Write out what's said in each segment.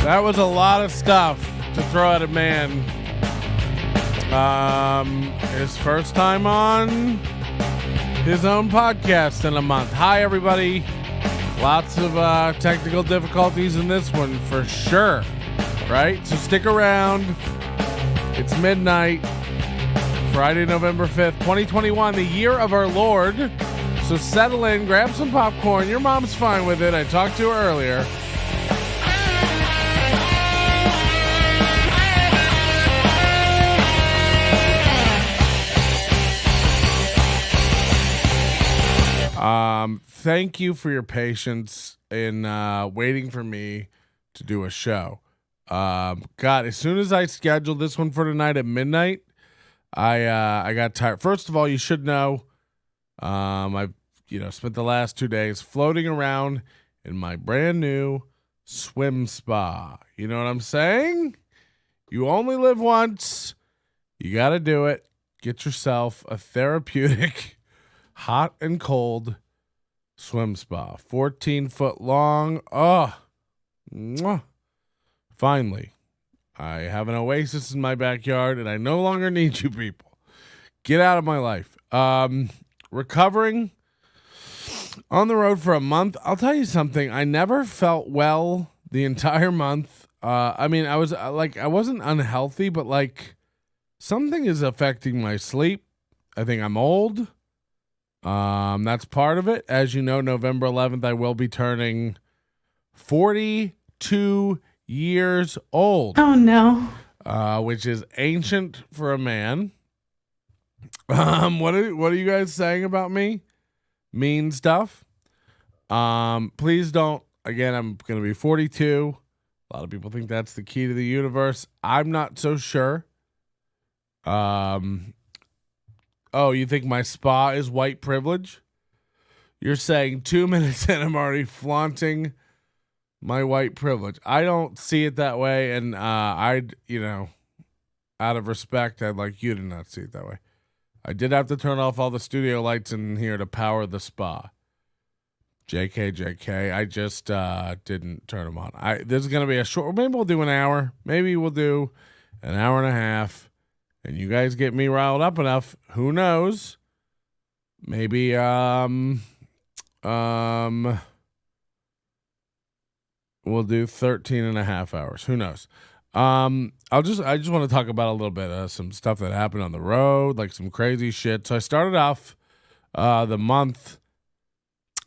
That was a lot of stuff to throw at a man. His first time on his own podcast in a month. Hi, everybody. Lots of technical difficulties in this one for sure, right? So stick around. It's midnight, Friday, November 5th, 2021, the year of our Lord. So settle in, grab some popcorn. Your mom's fine with it. I talked to her earlier. Thank you for your patience in waiting for me to do a show. God, as soon as I scheduled this one for tonight at midnight, I got tired. First of all, you should know, I've spent the last 2 days floating around in my brand new swim spa. You know what I'm saying? You only live once. You got to do it. Get yourself a therapeutic, hot and cold swim spa. 14-foot long. Oh, mwah. Finally, I have an oasis in my backyard, and I no longer need you people. Get out of my life. Recovering on the road for a month. I'll tell you something. I never felt well the entire month. I wasn't unhealthy, but something is affecting my sleep. I think I'm old. That's part of it. As you know, November 11th, I will be turning 42 years old. Oh no. Which is ancient for a man. What are you guys saying about me? Mean stuff. Please don't. Again, I'm going to be 42. A lot of people think that's the key to the universe. I'm not so sure. Oh, you think my spa is white privilege? You're saying 2 minutes in, I'm already flaunting my white privilege. I don't see it that way, and out of respect, I'd like you to not see it that way. I did have to turn off all the studio lights in here to power the spa. JK. I just didn't turn them on. This is going to be a short, maybe we'll do an hour. Maybe we'll do an hour and a half. And you guys get me riled up enough. Who knows? Maybe we'll do 13 and a half hours. Who knows? I just want to talk about a little bit of some stuff that happened on the road, like some crazy shit. So I started off the month.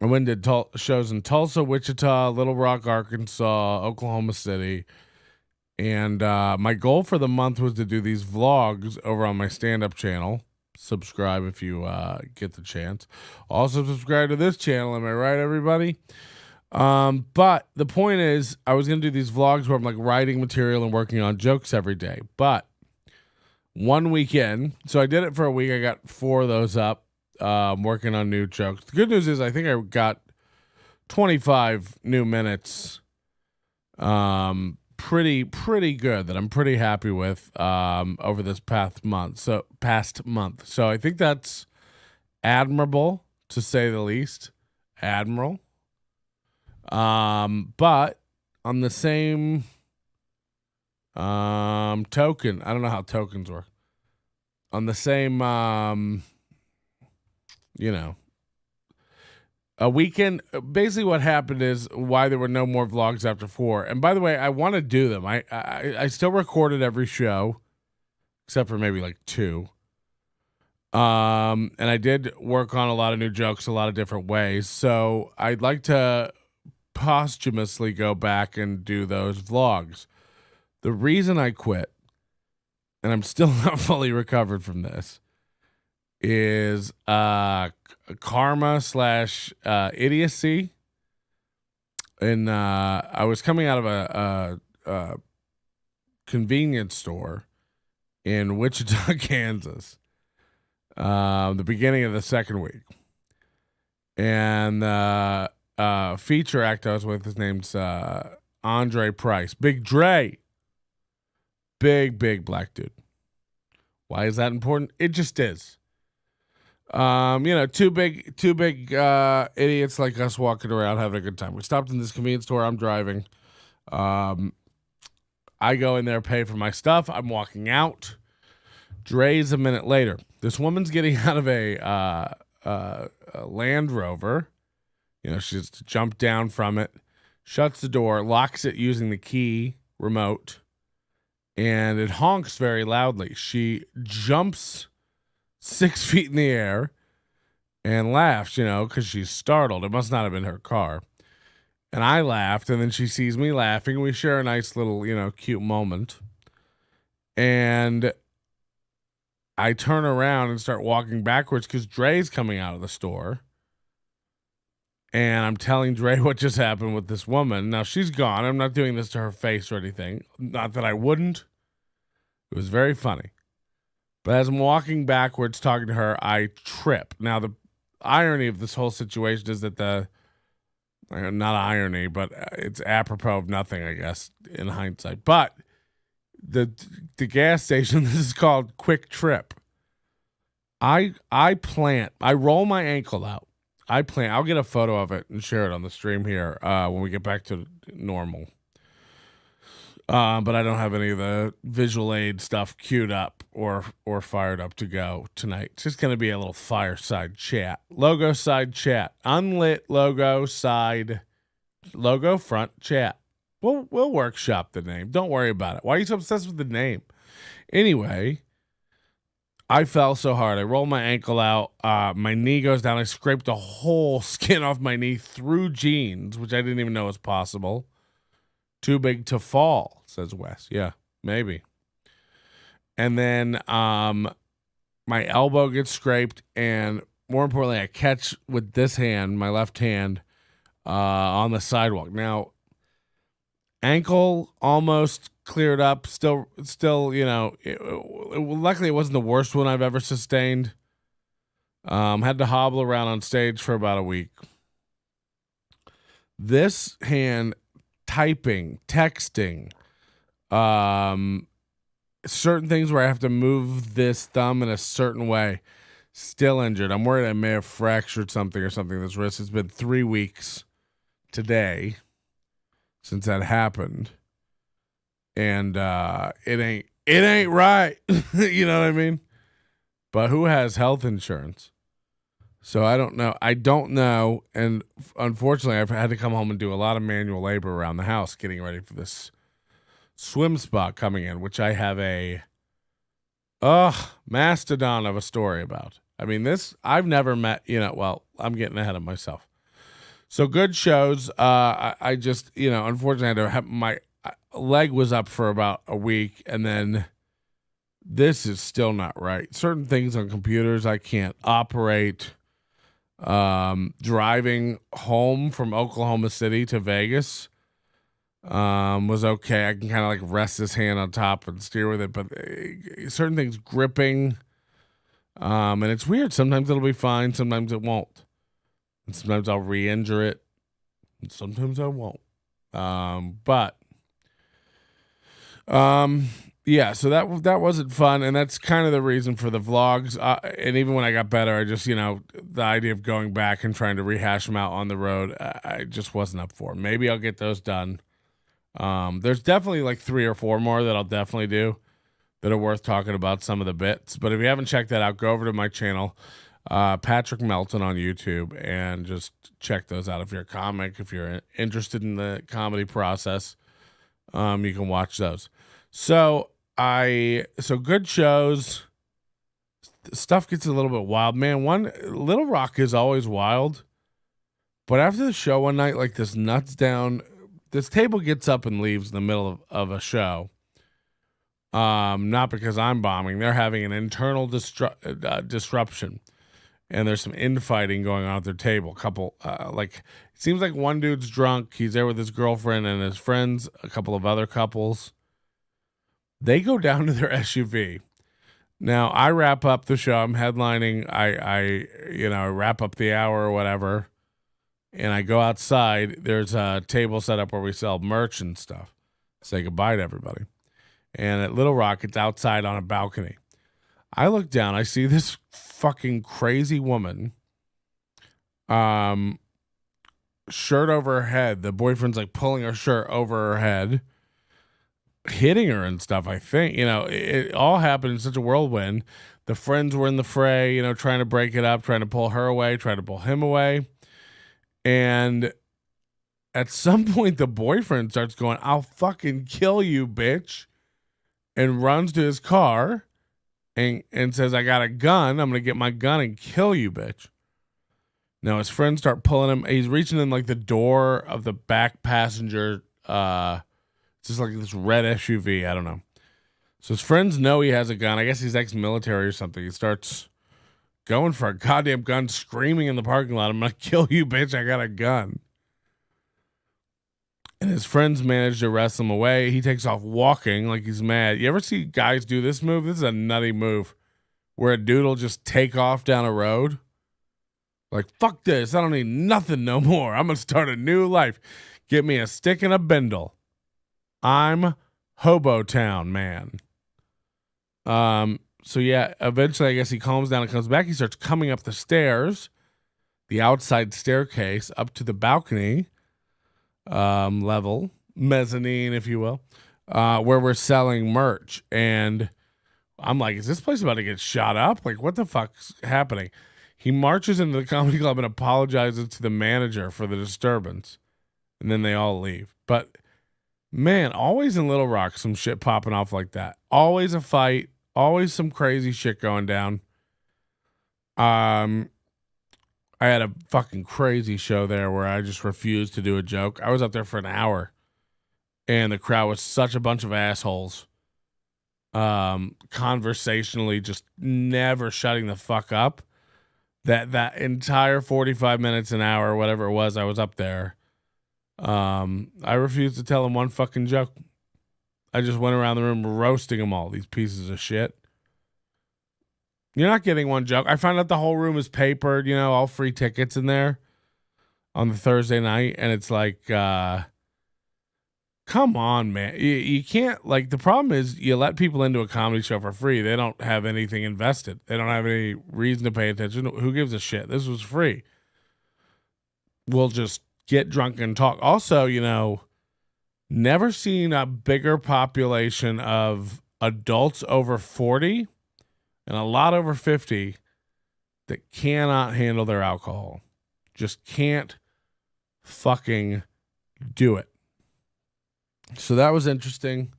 I went and did shows in Tulsa, Wichita, Little Rock, Arkansas, Oklahoma City. And my goal for the month was to do these vlogs over on my stand-up channel. Subscribe if you get the chance. Also subscribe to this channel. Am I right, everybody? But the point is, I was going to do these vlogs where I'm writing material and working on jokes every day. But one weekend, so I did it for a week. I got 4 of those up, working on new jokes. The good news is I think I got 25 new minutes. Pretty good that I'm pretty happy with over this past month. So I think that's admirable, to say the least. Admiral. But on the same token, I don't know how tokens work. On the same a weekend, basically what happened is why there were no more vlogs after 4. And by the way, I want to do them. I still recorded every show, except for maybe 2. And I did work on a lot of new jokes, a lot of different ways. So I'd like to posthumously go back and do those vlogs. The reason I quit, and I'm still not fully recovered from this, is karma / idiocy. And I was coming out of a convenience store in Wichita, Kansas, the beginning of the second week. And feature act I was with, his name's Andre Price. Big Dre. Big black dude. Why is that important? It just is. Two big idiots like us walking around having a good time. We stopped in this convenience store. I'm driving. I go in there, pay for my stuff. I'm walking out. Dre's a minute later. This woman's getting out of a Land Rover. She just jumped down from it, shuts the door, locks it using the key remote, and it honks very loudly. She jumps 6 feet in the air and laughs, because she's startled. It must not have been her car. And I laughed, and then she sees me laughing. We share a nice little, cute moment. And I turn around and start walking backwards because Dre's coming out of the store. And I'm telling Dre what just happened with this woman. Now, she's gone. I'm not doing this to her face or anything. Not that I wouldn't. It was very funny. But as I'm walking backwards talking to her, I trip. Now, the irony of this whole situation is that not irony, but it's apropos of nothing, I guess, in hindsight. But the gas station, this is called Quick Trip. I roll my ankle out. I'll get a photo of it and share it on the stream here when we get back to normal. But I don't have any of the visual aid stuff queued up or fired up to go tonight. It's just going to be a little fireside chat. Logo side chat. Unlit logo side. Logo front chat. We'll workshop the name. Don't worry about it. Why are you so obsessed with the name? Anyway, I fell so hard. I rolled my ankle out. My knee goes down. I scraped the whole skin off my knee through jeans, which I didn't even know was possible. Too big to fall, says Wes. Yeah, maybe. And then my elbow gets scraped, and more importantly, I catch with this hand, my left hand, on the sidewalk. Now, ankle almost cleared up. Still, luckily it wasn't the worst one I've ever sustained. Had to hobble around on stage for about a week. This hand, typing, texting, certain things where I have to move this thumb in a certain way, still injured. I'm worried I may have fractured something or something in this wrist. It's been 3 weeks today since that happened. And it ain't right. You know what I mean? But who has health insurance? So I don't know. And unfortunately, I've had to come home and do a lot of manual labor around the house getting ready for this swim spot coming in, which I have a mastodon of a story about. I mean, this I've never met, I'm getting ahead of myself. So good shows. I just, unfortunately, I had to have my leg was up for about a week, and then this is still not right. Certain things on computers I can't operate. Driving home from Oklahoma City to Vegas was okay. I can kind of like rest this hand on top and steer with it, but certain things gripping, and it's weird. Sometimes it'll be fine, sometimes it won't. And sometimes I'll re-injure it, and sometimes I won't. Yeah, so that wasn't fun, and that's kind of the reason for the vlogs. And even when I got better, I just, the idea of going back and trying to rehash them out on the road, I just wasn't up for. Maybe I'll get those done. There's definitely like 3 or 4 more that I'll definitely do that are worth talking about, some of the bits. But if you haven't checked that out, go over to my channel, Patrick Melton on YouTube, and just check those out. If you're a comic, if you're interested in the comedy process, you can watch those. So good shows. Stuff gets a little bit wild, man. Little Rock is always wild, but after the show one night, like this nuts down, this table gets up and leaves in the middle of a show. Not because I'm bombing. They're having an internal disruption, and there's some infighting going on at their table. It seems like one dude's drunk. He's there with his girlfriend and his friends, a couple of other couples. They go down to their SUV. Now, I wrap up the show. I'm headlining. I wrap up the hour or whatever, and I go outside. There's a table set up where we sell merch and stuff. Say goodbye to everybody. And at Little Rock, it's outside on a balcony. I look down. I see this fucking crazy woman, shirt over her head. The boyfriend's like pulling her shirt over her head. hitting her and stuff. I think, it all happened in such a whirlwind. The friends were in the fray, trying to break it up, trying to pull her away, trying to pull him away. And at some point, the boyfriend starts going, "I'll fucking kill you, bitch," and runs to his car and says, "I got a gun. I'm going to get my gun and kill you, bitch." Now, his friends start pulling him. He's reaching in like the door of the back passenger. It's just like this red SUV. I don't know. So his friends know he has a gun. I guess he's ex-military or something. He starts going for a goddamn gun, screaming in the parking lot, "I'm going to kill you, bitch. I got a gun." And his friends manage to wrestle him away. He takes off walking like he's mad. You ever see guys do this move? This is a nutty move where a dude will just take off down a road. Like, fuck this. I don't need nothing no more. I'm going to start a new life. Get me a stick and a bindle. I'm Hobo Town, man. So yeah, eventually I guess he calms down and comes back. He starts coming up the stairs, the outside staircase up to the balcony level, mezzanine, if you will, where we're selling merch. And I'm like, is this place about to get shot up? Like, what the fuck's happening? He marches into the comedy club and apologizes to the manager for the disturbance. And then they all leave. But man, always in Little Rock, some shit popping off like that. Always a fight. Always some crazy shit going down. I had a fucking crazy show there where I just refused to do a joke. I was up there for an hour, and the crowd was such a bunch of assholes. Conversationally, just never shutting the fuck up. That entire 45 minutes, an hour, whatever it was, I was up there. I refused to tell them one fucking joke. I just went around the room roasting them all, these pieces of shit. You're not getting one joke. I found out the whole room is papered, all free tickets in there on the Thursday night. And it's like, come on, man. You can't, like, the problem is you let people into a comedy show for free. They don't have anything invested. They don't have any reason to pay attention. Who gives a shit? This was free. We'll just get drunk and talk. Also, never seen a bigger population of adults over 40 and a lot over 50 that cannot handle their alcohol. Just can't fucking do it. So that was interesting.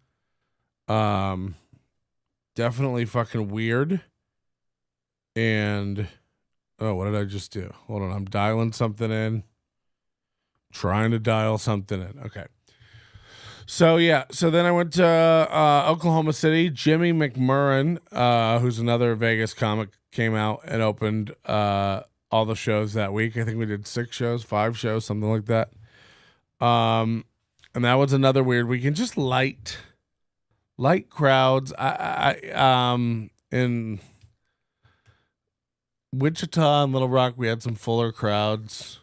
Definitely fucking weird. And, what did I just do? Hold on. I'm dialing something in. Trying to dial something in. Okay. So yeah, so then I went to Oklahoma City. Jimmy McMurrin, who's another Vegas comic, came out and opened all the shows that week. I think we did 6 shows, 5 shows, something like that. And that was another weird weekend. Just light crowds. In Wichita and Little Rock, we had some fuller crowds.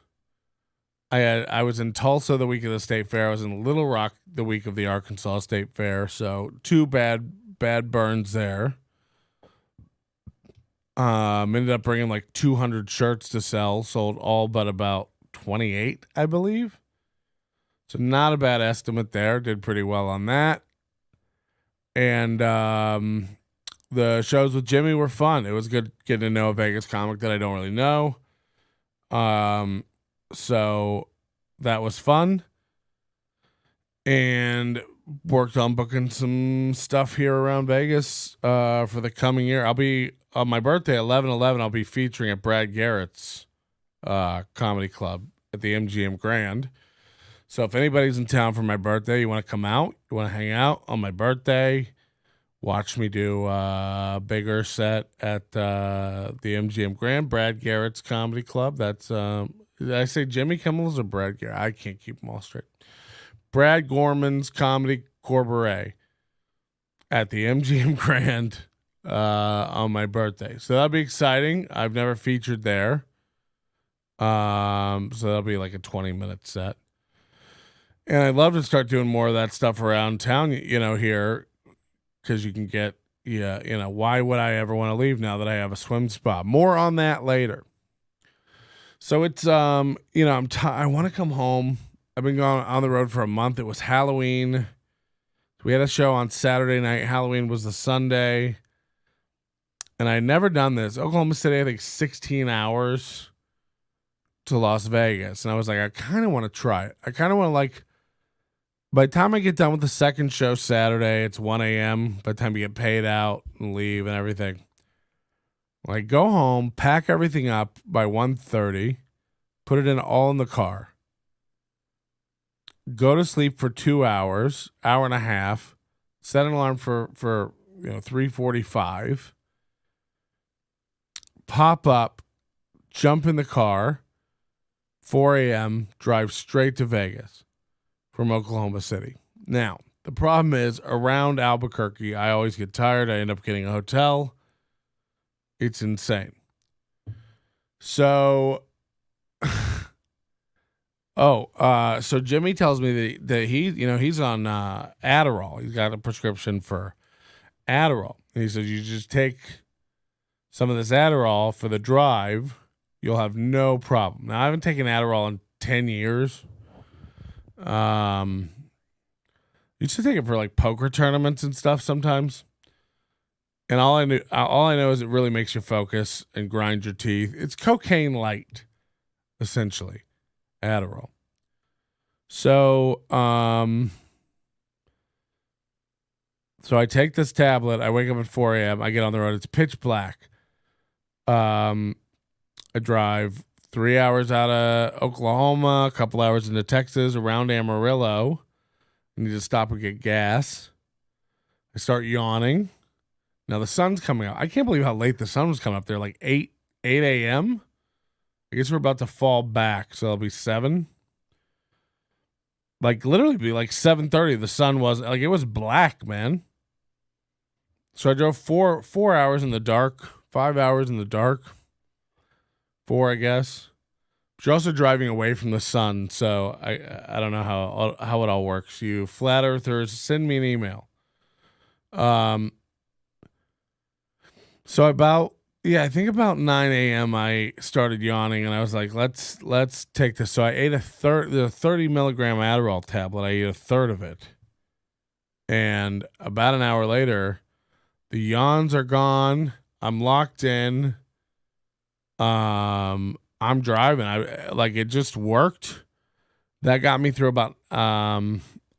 I was in Tulsa the week of the State Fair. I was in Little Rock the week of the Arkansas State Fair. So 2 bad burns there. Ended up bringing like 200 shirts to sell. Sold all but about 28, I believe. So not a bad estimate there. Did pretty well on that. And the shows with Jimmy were fun. It was good getting to know a Vegas comic that I don't really know. So that was fun, and worked on booking some stuff here around Vegas for the coming year. I'll be on my birthday, 11/11. I'll be featuring at Brad Garrett's comedy club at the MGM Grand. So if anybody's in town for my birthday, you want to come out, you want to hang out on my birthday, watch me do a bigger set at the MGM Grand, Brad Garrett's comedy club. That's did I say Jimmy Kimmel's or Brad Garrett? I can't keep them all straight. Brad Gorman's Comedy Corburet at the MGM Grand on my birthday. So that'll be exciting. I've never featured there. So that'll be like a 20-minute set. And I'd love to start doing more of that stuff around town, here, because you can get, why would I ever want to leave now that I have a swim spot? More on that later. So it's, I want to come home. I've been going on the road for a month. It was Halloween. We had a show on Saturday night. Halloween was the Sunday. And I had never done this. Oklahoma City, I think 16 hours to Las Vegas. And I was like, I kind of want to try it. I kind of want to by the time I get done with the second show Saturday, it's 1 a.m. By the time you get paid out and leave and everything. Like, go home, pack everything up by 1:30, put it all in the car. Go to sleep for 2 hours, hour and a half, set an alarm for 3:45. Pop up, jump in the car, 4 a.m., drive straight to Vegas from Oklahoma City. Now, the problem is around Albuquerque, I always get tired. I end up getting a hotel. It's insane. So, so Jimmy tells me that he's on Adderall. He's got a prescription for Adderall. And he says, you just take some of this Adderall for the drive, you'll have no problem. Now, I haven't taken Adderall in 10 years. Used to take it for like poker tournaments and stuff sometimes. And all I know is it really makes you focus and grind your teeth. It's cocaine light, essentially, Adderall. So, so I take this tablet. I wake up at 4 a.m. I get on the road. It's pitch black. I drive 3 hours out of Oklahoma, a couple hours into Texas, around Amarillo. I need to stop and get gas. I start yawning. Now the sun's coming out. I can't believe how late the sun was coming up there, like 8 a.m. I guess we're about to fall back, so it'll be 7. Like literally be like 7:30. The sun was like, it was black, man. So I drove 4 hours in the dark, 5 hours in the dark. 4, I guess. But you're also driving away from the sun, so I don't know how it all works. You flat earthers, send me an email. So I think about 9 a.m. I started yawning, and I was like, let's take this. So I ate the 30 milligram Adderall tablet. I ate a third of it, and about an hour later, the yawns are gone. I'm locked in. I'm driving. It just worked. That got me through about I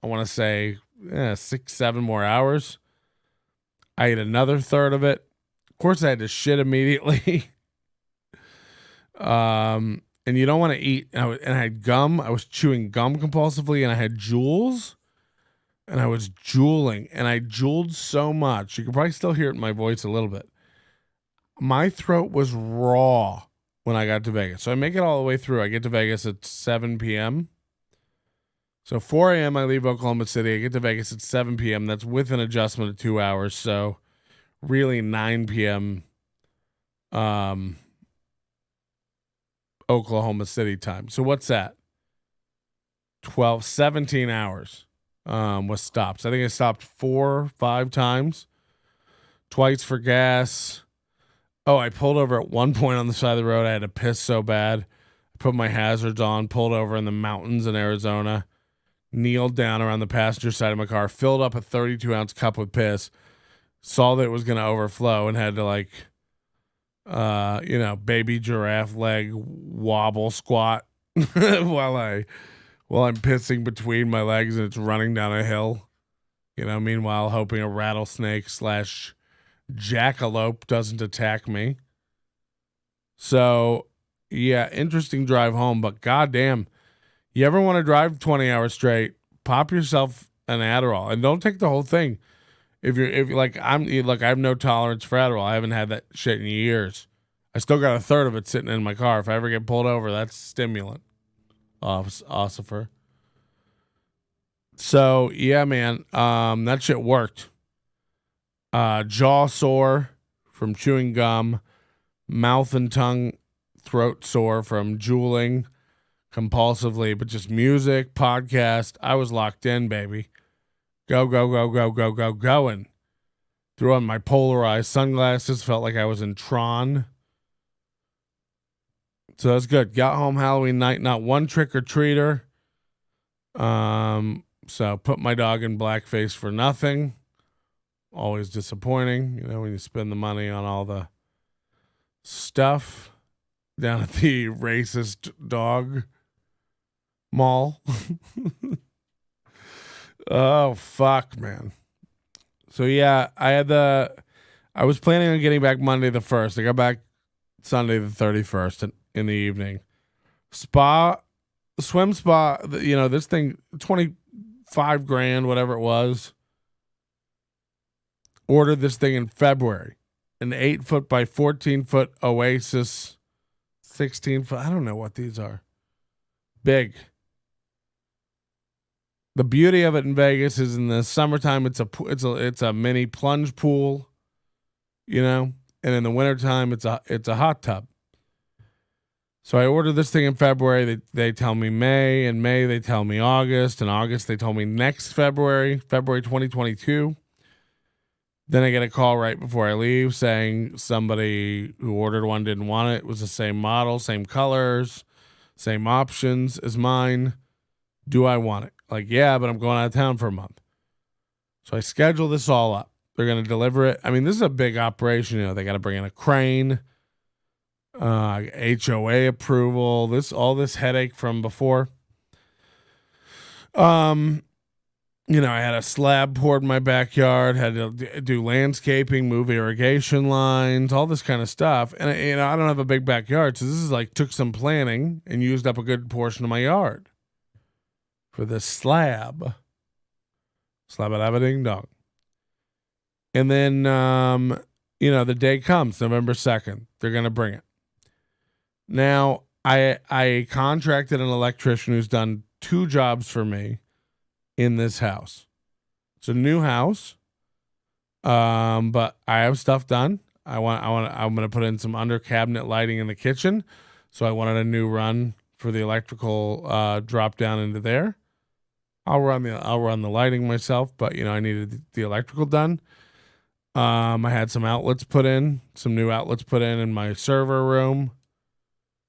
want to say 6-7 more hours. I ate another third of it. Of course, I had to shit immediately. And you don't want to eat. And I had gum. I was chewing gum compulsively, and I had Juuls, and I was juuling, and I juuled so much. You can probably still hear it in my voice a little bit. My throat was raw when I got to Vegas. So I make it all the way through. I get to Vegas at 7 p.m. So 4 a.m. I leave Oklahoma City. I get to Vegas at 7 p.m. That's with an adjustment of 2 hours. So really 9 p.m. Oklahoma City time. So what's that? 17 hours was stopped. So I think I stopped 4-5 times. Twice for gas. Oh, I pulled over at one point on the side of the road. I had to piss so bad. I put my hazards on, pulled over in the mountains in Arizona, kneeled down around the passenger side of my car, filled up a 32-ounce cup with piss, saw that it was going to overflow, and had to baby giraffe leg wobble squat while I'm pissing between my legs and it's running down a hill. Meanwhile, hoping a rattlesnake / jackalope doesn't attack me. So, yeah, interesting drive home, but goddamn, you ever want to drive 20 hours straight, pop yourself an Adderall, and don't take the whole thing. If I have no tolerance for Adderall. I haven't had that shit in years. I still got a third of it sitting in my car. If I ever get pulled over, that's stimulant. Ossifer. So, yeah, man, that shit worked. Jaw sore from chewing gum, mouth and tongue, throat sore from juuling compulsively, but just music, podcast. I was locked in, baby. Going. Threw on my polarized sunglasses, felt like I was in Tron. So that's good. Got home Halloween night, not one trick or treater. So put my dog in blackface for nothing. Always disappointing, when you spend the money on all the stuff down at the racist dog mall. Oh, fuck, man. So, yeah, I was planning on getting back Monday the 1st. I got back Sunday the 31st in the evening. Swim spa, this thing, 25 grand, whatever it was. Ordered this thing in February. An 8-foot by 14-foot Oasis, 16-foot. I don't know what these are. Big. The beauty of it in Vegas is in the summertime, it's a mini plunge pool, and in the wintertime, it's a hot tub. So I ordered this thing in February. They tell me May. In May, they tell me August. In August, they told me next February 2022. Then I get a call right before I leave saying somebody who ordered one didn't want it. It was the same model, same colors, same options as mine. Do I want it? Like, yeah, but I'm going out of town for a month. So I schedule this all up. They're going to deliver it. I mean, this is a big operation. They got to bring in a crane, HOA approval, all this headache from before. I had a slab poured in my backyard, had to do landscaping, move irrigation lines, all this kind of stuff. And, I don't have a big backyard. So this is took some planning and used up a good portion of my yard for this slab. Slab-a-dab-a-ding-dong. And then, the day comes, November 2nd. They're going to bring it. Now, I contracted an electrician who's done 2 jobs for me in this house. It's a new house, but I have stuff done. I'm going to put in some under cabinet lighting in the kitchen. So I wanted a new run for the electrical drop down into there. I'll run the lighting myself, but I needed the electrical done. I had some outlets put in, some new outlets put in my server room.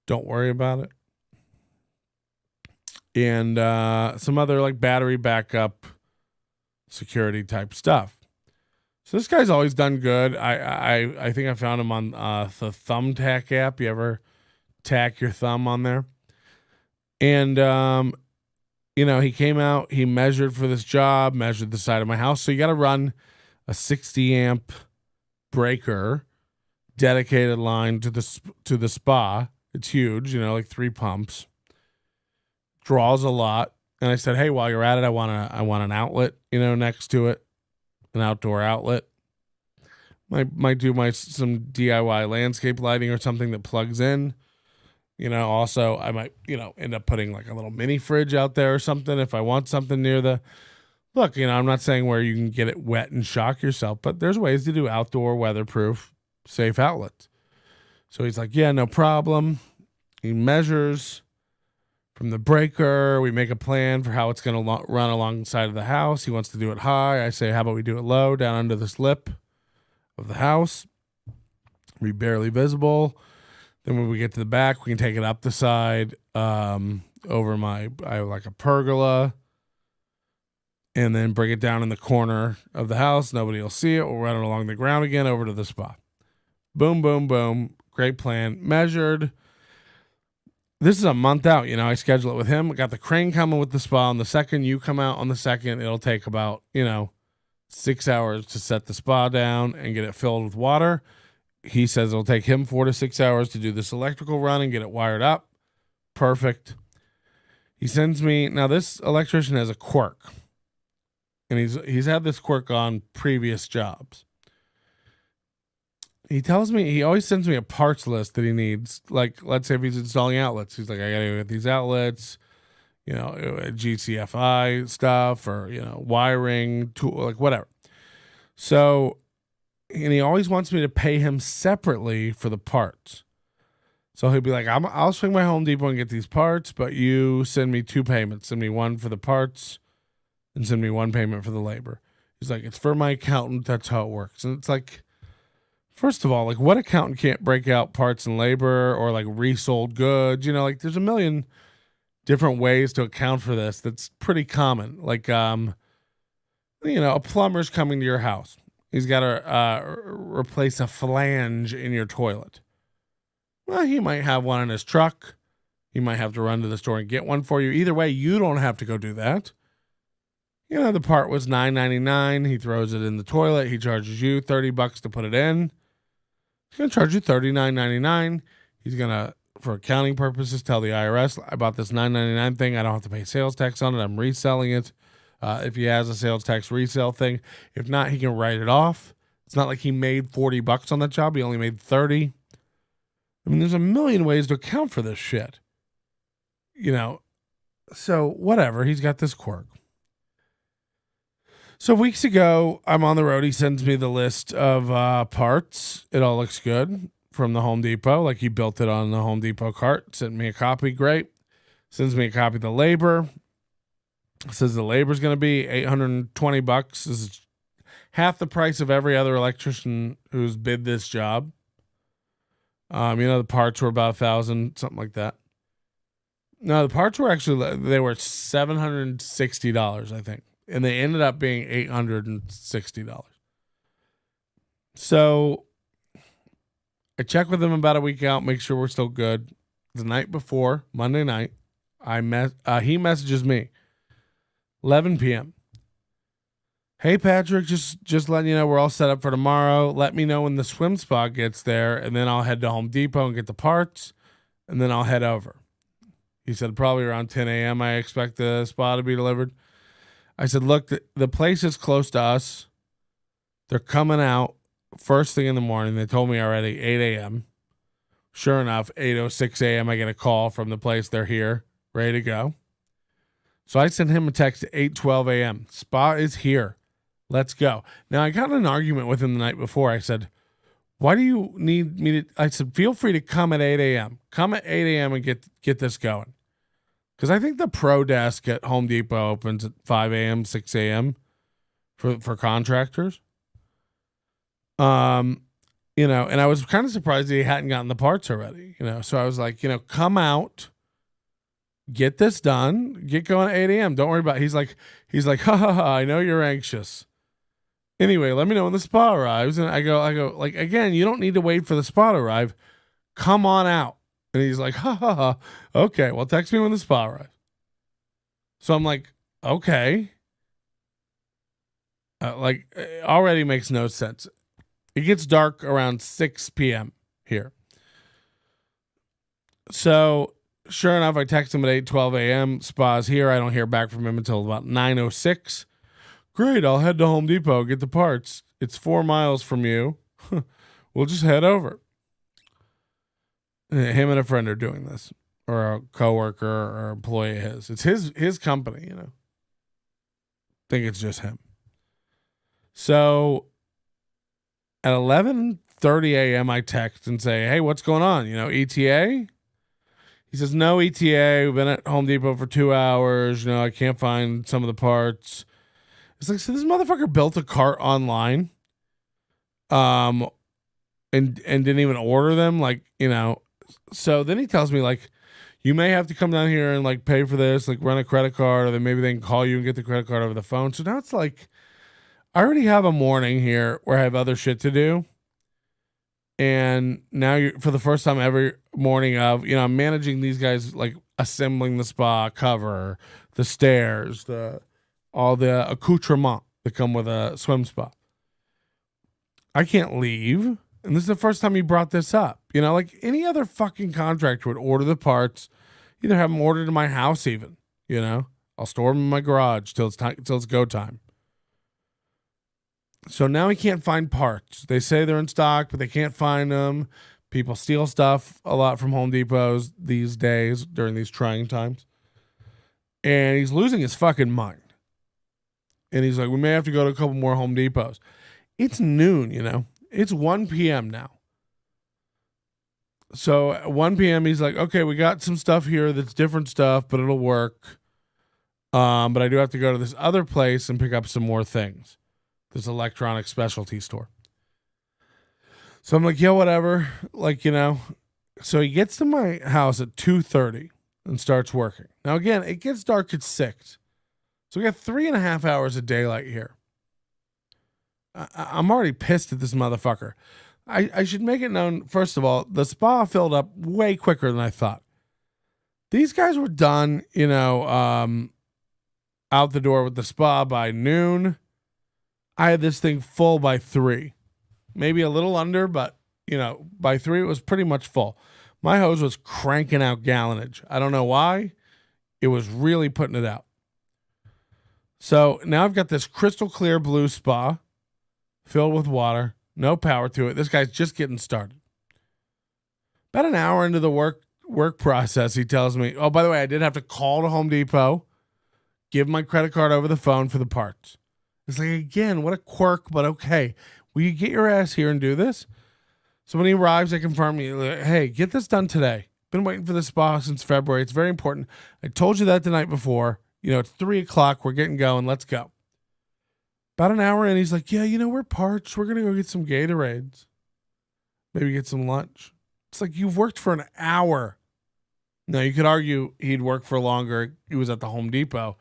Don't worry about it. And some other battery backup security type stuff. So this guy's always done good. I think I found him on the Thumbtack app. You ever tack your thumb on there? And he came out, he measured for this job, measured the side of my house. So you got to run a 60 amp breaker dedicated line to the spa. It's huge, 3 pumps. Draws a lot. And I said, hey, while you're at it, I want an outlet, next to it, an outdoor outlet. Might do some DIY landscape lighting or something that plugs in. Also I might, end up putting a little mini fridge out there or something if I want something near the look, I'm not saying where you can get it wet and shock yourself, but there's ways to do outdoor weatherproof safe outlets. So he's like, yeah, no problem. He measures from the breaker. We make a plan for how it's going to run alongside of the house. He wants to do it high. I say, how about we do it low, down under this lip of the house? Be barely visible. Then when we get to the back, we can take it up the side over I have a pergola, and then bring it down in the corner of the house. Nobody will see it. We'll run it along the ground again over to the spot. Boom, boom, boom. Great plan. Measured. This is a month out. I schedule it with him. I got the crane coming with the spa on the 2nd. You come out on the 2nd. It'll take about, 6 hours to set the spa down and get it filled with water. He says it'll take him 4 to 6 hours to do this electrical run and get it wired up. Perfect. He sends me, now this electrician has a quirk. And he's had this quirk on previous jobs. He tells me, he always sends me a parts list that he needs. Let's say if he's installing outlets. He's like, I got to get these outlets, GCFI stuff or, wiring, tool, whatever. So, and he always wants me to pay him separately for the parts. So he'll be like, I'll swing by Home Depot and get these parts, but you send me 2 payments. Send me one for the parts and send me 1 payment for the labor. He's like, it's for my accountant. That's how it works. And it's like, first of all, what accountant can't break out parts and labor or resold goods? There's a million different ways to account for this that's pretty common. Like, a plumber's coming to your house. He's got to replace a flange in your toilet. Well, he might have one in his truck. He might have to run to the store and get one for you. Either way, you don't have to go do that. The part was $9.99. He throws it in the toilet. He charges you $30 to put it in. He's going to charge you $39.99. He's going to, for accounting purposes, tell the IRS, I bought this $9.99 thing. I don't have to pay sales tax on it. I'm reselling it. If he has a sales tax resale thing. If not, he can write it off. It's not like he made $40 on that job. He only made $30. I mean, there's a million ways to account for this shit. So whatever. He's got this quirk. So weeks ago, I'm on the road. He sends me the list of parts. It all looks good from the Home Depot. Like he built it on the Home Depot cart. Sent me a copy. Great. Sends me a copy of the labor. Says the labor's going to be $820. This is half the price of every other electrician who's bid this job. The parts were about $1,000, something like that. No, the parts were they were $760, I think. And they ended up being $860. So I check with him about a week out, make sure we're still good. The night before, Monday night, he messages me. 11 p.m. Hey, Patrick, just letting you know we're all set up for tomorrow. Let me know when the swim spa gets there, and then I'll head to Home Depot and get the parts, and then I'll head over. He said probably around 10 a.m. I expect the spa to be delivered. I said, look, the place is close to us. They're coming out first thing in the morning. They told me already 8 a.m. Sure enough, 8:06 a.m. I get a call from the place. They're here, ready to go. So I sent him a text at 8:12 a.m. Spa is here. Let's go. Now, I got in an argument with him the night before. I said, why do you need me to? I said, feel free to come at 8 a.m. Come at 8 a.m. and get this going. Because I think the pro desk at Home Depot opens at 5 a.m., 6 a.m. for contractors. And I was kind of surprised that he hadn't gotten the parts already. So I was like, come out. Get this done. Get going at 8 a.m. Don't worry about it. He's like, ha ha ha, I know you're anxious. Anyway, let me know when the spa arrives. And I go, like, again, you don't need to wait for the spa to arrive. Come on out. And he's like, ha ha ha. Okay, well, text me when the spa arrives. So I'm like, okay. It already makes no sense. It gets dark around 6 p.m. here. So sure enough, I text him at 8:12 a.m. Spa's here. I don't hear back from him until about 9:06. Great, I'll head to Home Depot, get the parts. It's 4 miles from you. We'll just head over. Him and a friend are doing this, or a coworker or employee of his. It's his company, I think it's just him. So at 11:30 a.m., I text and say, hey, what's going on? ETA? He says, no ETA. We've been at Home Depot for 2 hours. I can't find some of the parts. It's like, so this motherfucker built a cart online, and didn't even order them. So then he tells me, you may have to come down here and pay for this, run a credit card, or then maybe they can call you and get the credit card over the phone. So now it's I already have a morning here where I have other shit to do. And now for the first time every morning I'm managing these guys, assembling the spa cover, the stairs, all the accoutrements that come with a swim spa. I can't leave. And this is the first time he brought this up. Any other fucking contractor would order the parts, either have them ordered to my house even, I'll store them in my garage till it's go time. So now he can't find parts. They say they're in stock, but they can't find them. People steal stuff a lot from Home Depots these days during these trying times. And he's losing his fucking mind. And he's like, we may have to go to a couple more Home Depots. It's noon, It's 1 p.m. now. So at 1 p.m. he's like, okay, we got some stuff here that's different stuff, but it'll work. But I do have to go to this other place and pick up some more things. This electronic specialty store. So I'm like, yeah, whatever. So he gets to my house at 2:30 and starts working. Now, again, it gets dark at 6. So we got 3.5 hours of daylight here. I'm already pissed at this motherfucker. I should make it known, first of all, the spa filled up way quicker than I thought. These guys were done, out the door with the spa by noon. I had this thing full by 3. Maybe a little under, but, by 3 it was pretty much full. My hose was cranking out gallonage. I don't know why. It was really putting it out. So now I've got this crystal clear blue spa filled with water, no power to it. This guy's just getting started. About an hour into the work process, he tells me, oh, by the way, I did have to call to Home Depot, give my credit card over the phone for the parts. It's like, again, what a quirk, but okay. Will you get your ass here and do this? So when he arrives, I confirm, hey, get this done today. Been waiting for the spa since February. It's very important. I told you that the night before. It's 3:00. We're getting going. Let's go. About an hour in, he's like, yeah, we're parched. We're going to go get some Gatorades. Maybe get some lunch. It's like, you've worked for an hour. Now, you could argue he'd work for longer. He was at the Home Depot.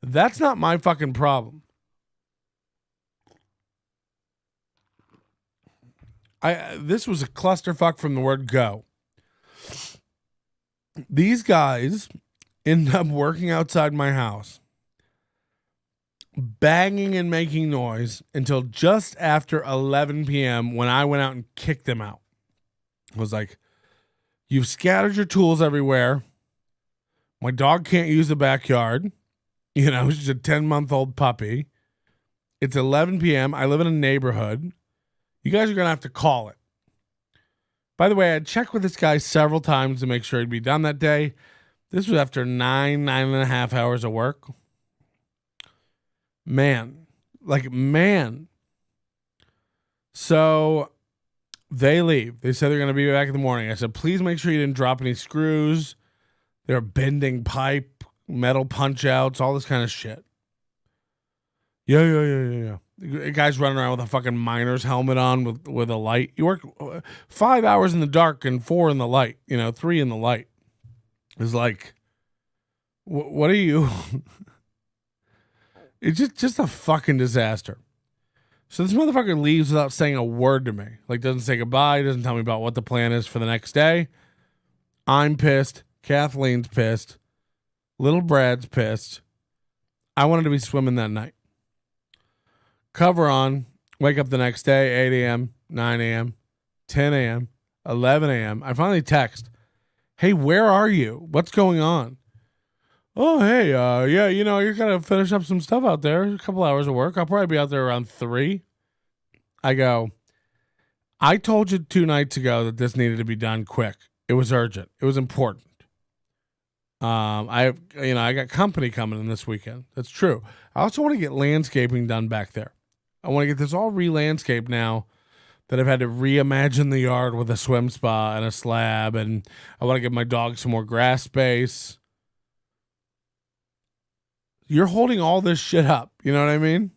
That's not my fucking problem. This was a clusterfuck from the word go. These guys end up working outside my house, banging and making noise until just after 11 p.m. when I went out and kicked them out. I was like, you've scattered your tools everywhere. My dog can't use the backyard. She's a 10-month-old puppy. It's 11 p.m. I live in a neighborhood. You guys are going to have to call it. By the way, I checked with this guy several times to make sure he'd be done that day. This was after 9.5 hours of work. Man. So they leave. They said they're going to be back in the morning. I said, please make sure you didn't drop any screws. They're bending pipe, metal punch outs, all this kind of shit. Yeah. The guy's running around with a fucking miner's helmet on with a light. You work 5 hours in the dark and 4 in the light, 3 in the light. It's like, what are you? It's just a fucking disaster. So this motherfucker leaves without saying a word to me. Like, doesn't say goodbye, doesn't tell me about what the plan is for the next day. I'm pissed. Kathleen's pissed. Little Brad's pissed. I wanted to be swimming that night. Cover on, wake up the next day, 8 a.m., 9 a.m., 10 a.m., 11 a.m. I finally text, hey, where are you? What's going on? Oh, hey, yeah, you're going to finish up some stuff out there. A couple hours of work. I'll probably be out there around 3. I go, I told you 2 nights ago that this needed to be done quick. It was urgent. It was important. I got company coming in this weekend. That's true. I also want to get landscaping done back there. I want to get this all re-landscaped now that I've had to reimagine the yard with a swim spa and a slab, and I want to give my dog some more grass space. You're holding all this shit up. You know what I mean?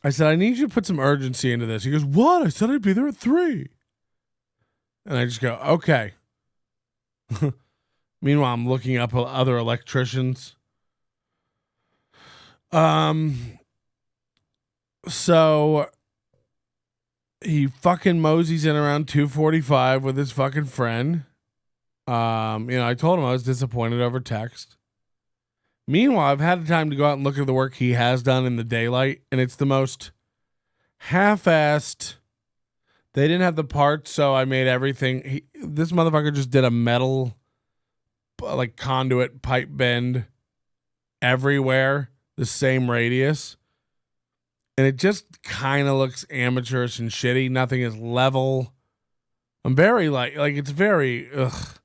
I said, I need you to put some urgency into this. He goes, what? I said I'd be there at 3. And I just go, okay. Meanwhile, I'm looking up other electricians. So he fucking moseys in around 2:45 with his fucking friend. I told him I was disappointed over text. Meanwhile, I've had the time to go out and look at the work he has done in the daylight, and it's the most half-assed. They didn't have the parts, so I made everything. This motherfucker just did a metal, like, conduit pipe bend everywhere, the same radius. And it just kind of looks amateurish and shitty. Nothing is level. I'm very, it's very, ugh.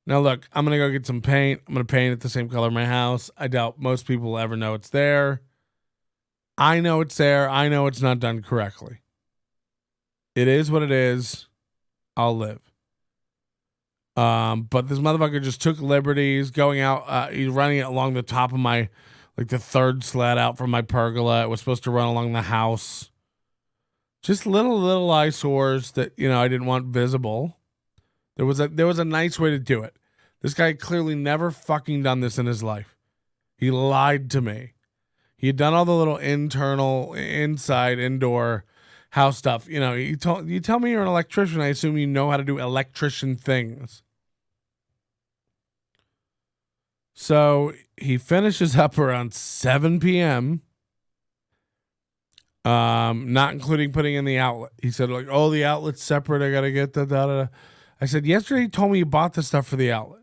Now, look, I'm going to go get some paint. I'm going to paint it the same color in my house. I doubt most people will ever know it's there. I know it's there. I know it's not done correctly. It is what it is. I'll live. But this motherfucker just took liberties going out. He's running it along the top of my, the third sled out from my pergola. It was supposed to run along the house. Just little eyesores that, I didn't want visible. There was a nice way to do it. This guy clearly never fucking done this in his life. He lied to me. He had done all the little internal, inside, indoor house stuff. You know, you tell me you're an electrician, I assume you know how to do electrician things. So he finishes up around 7 p.m., not including putting in the outlet. He said, like, oh, the outlet's separate. I got to get that. I said, yesterday you told me you bought the stuff for the outlet.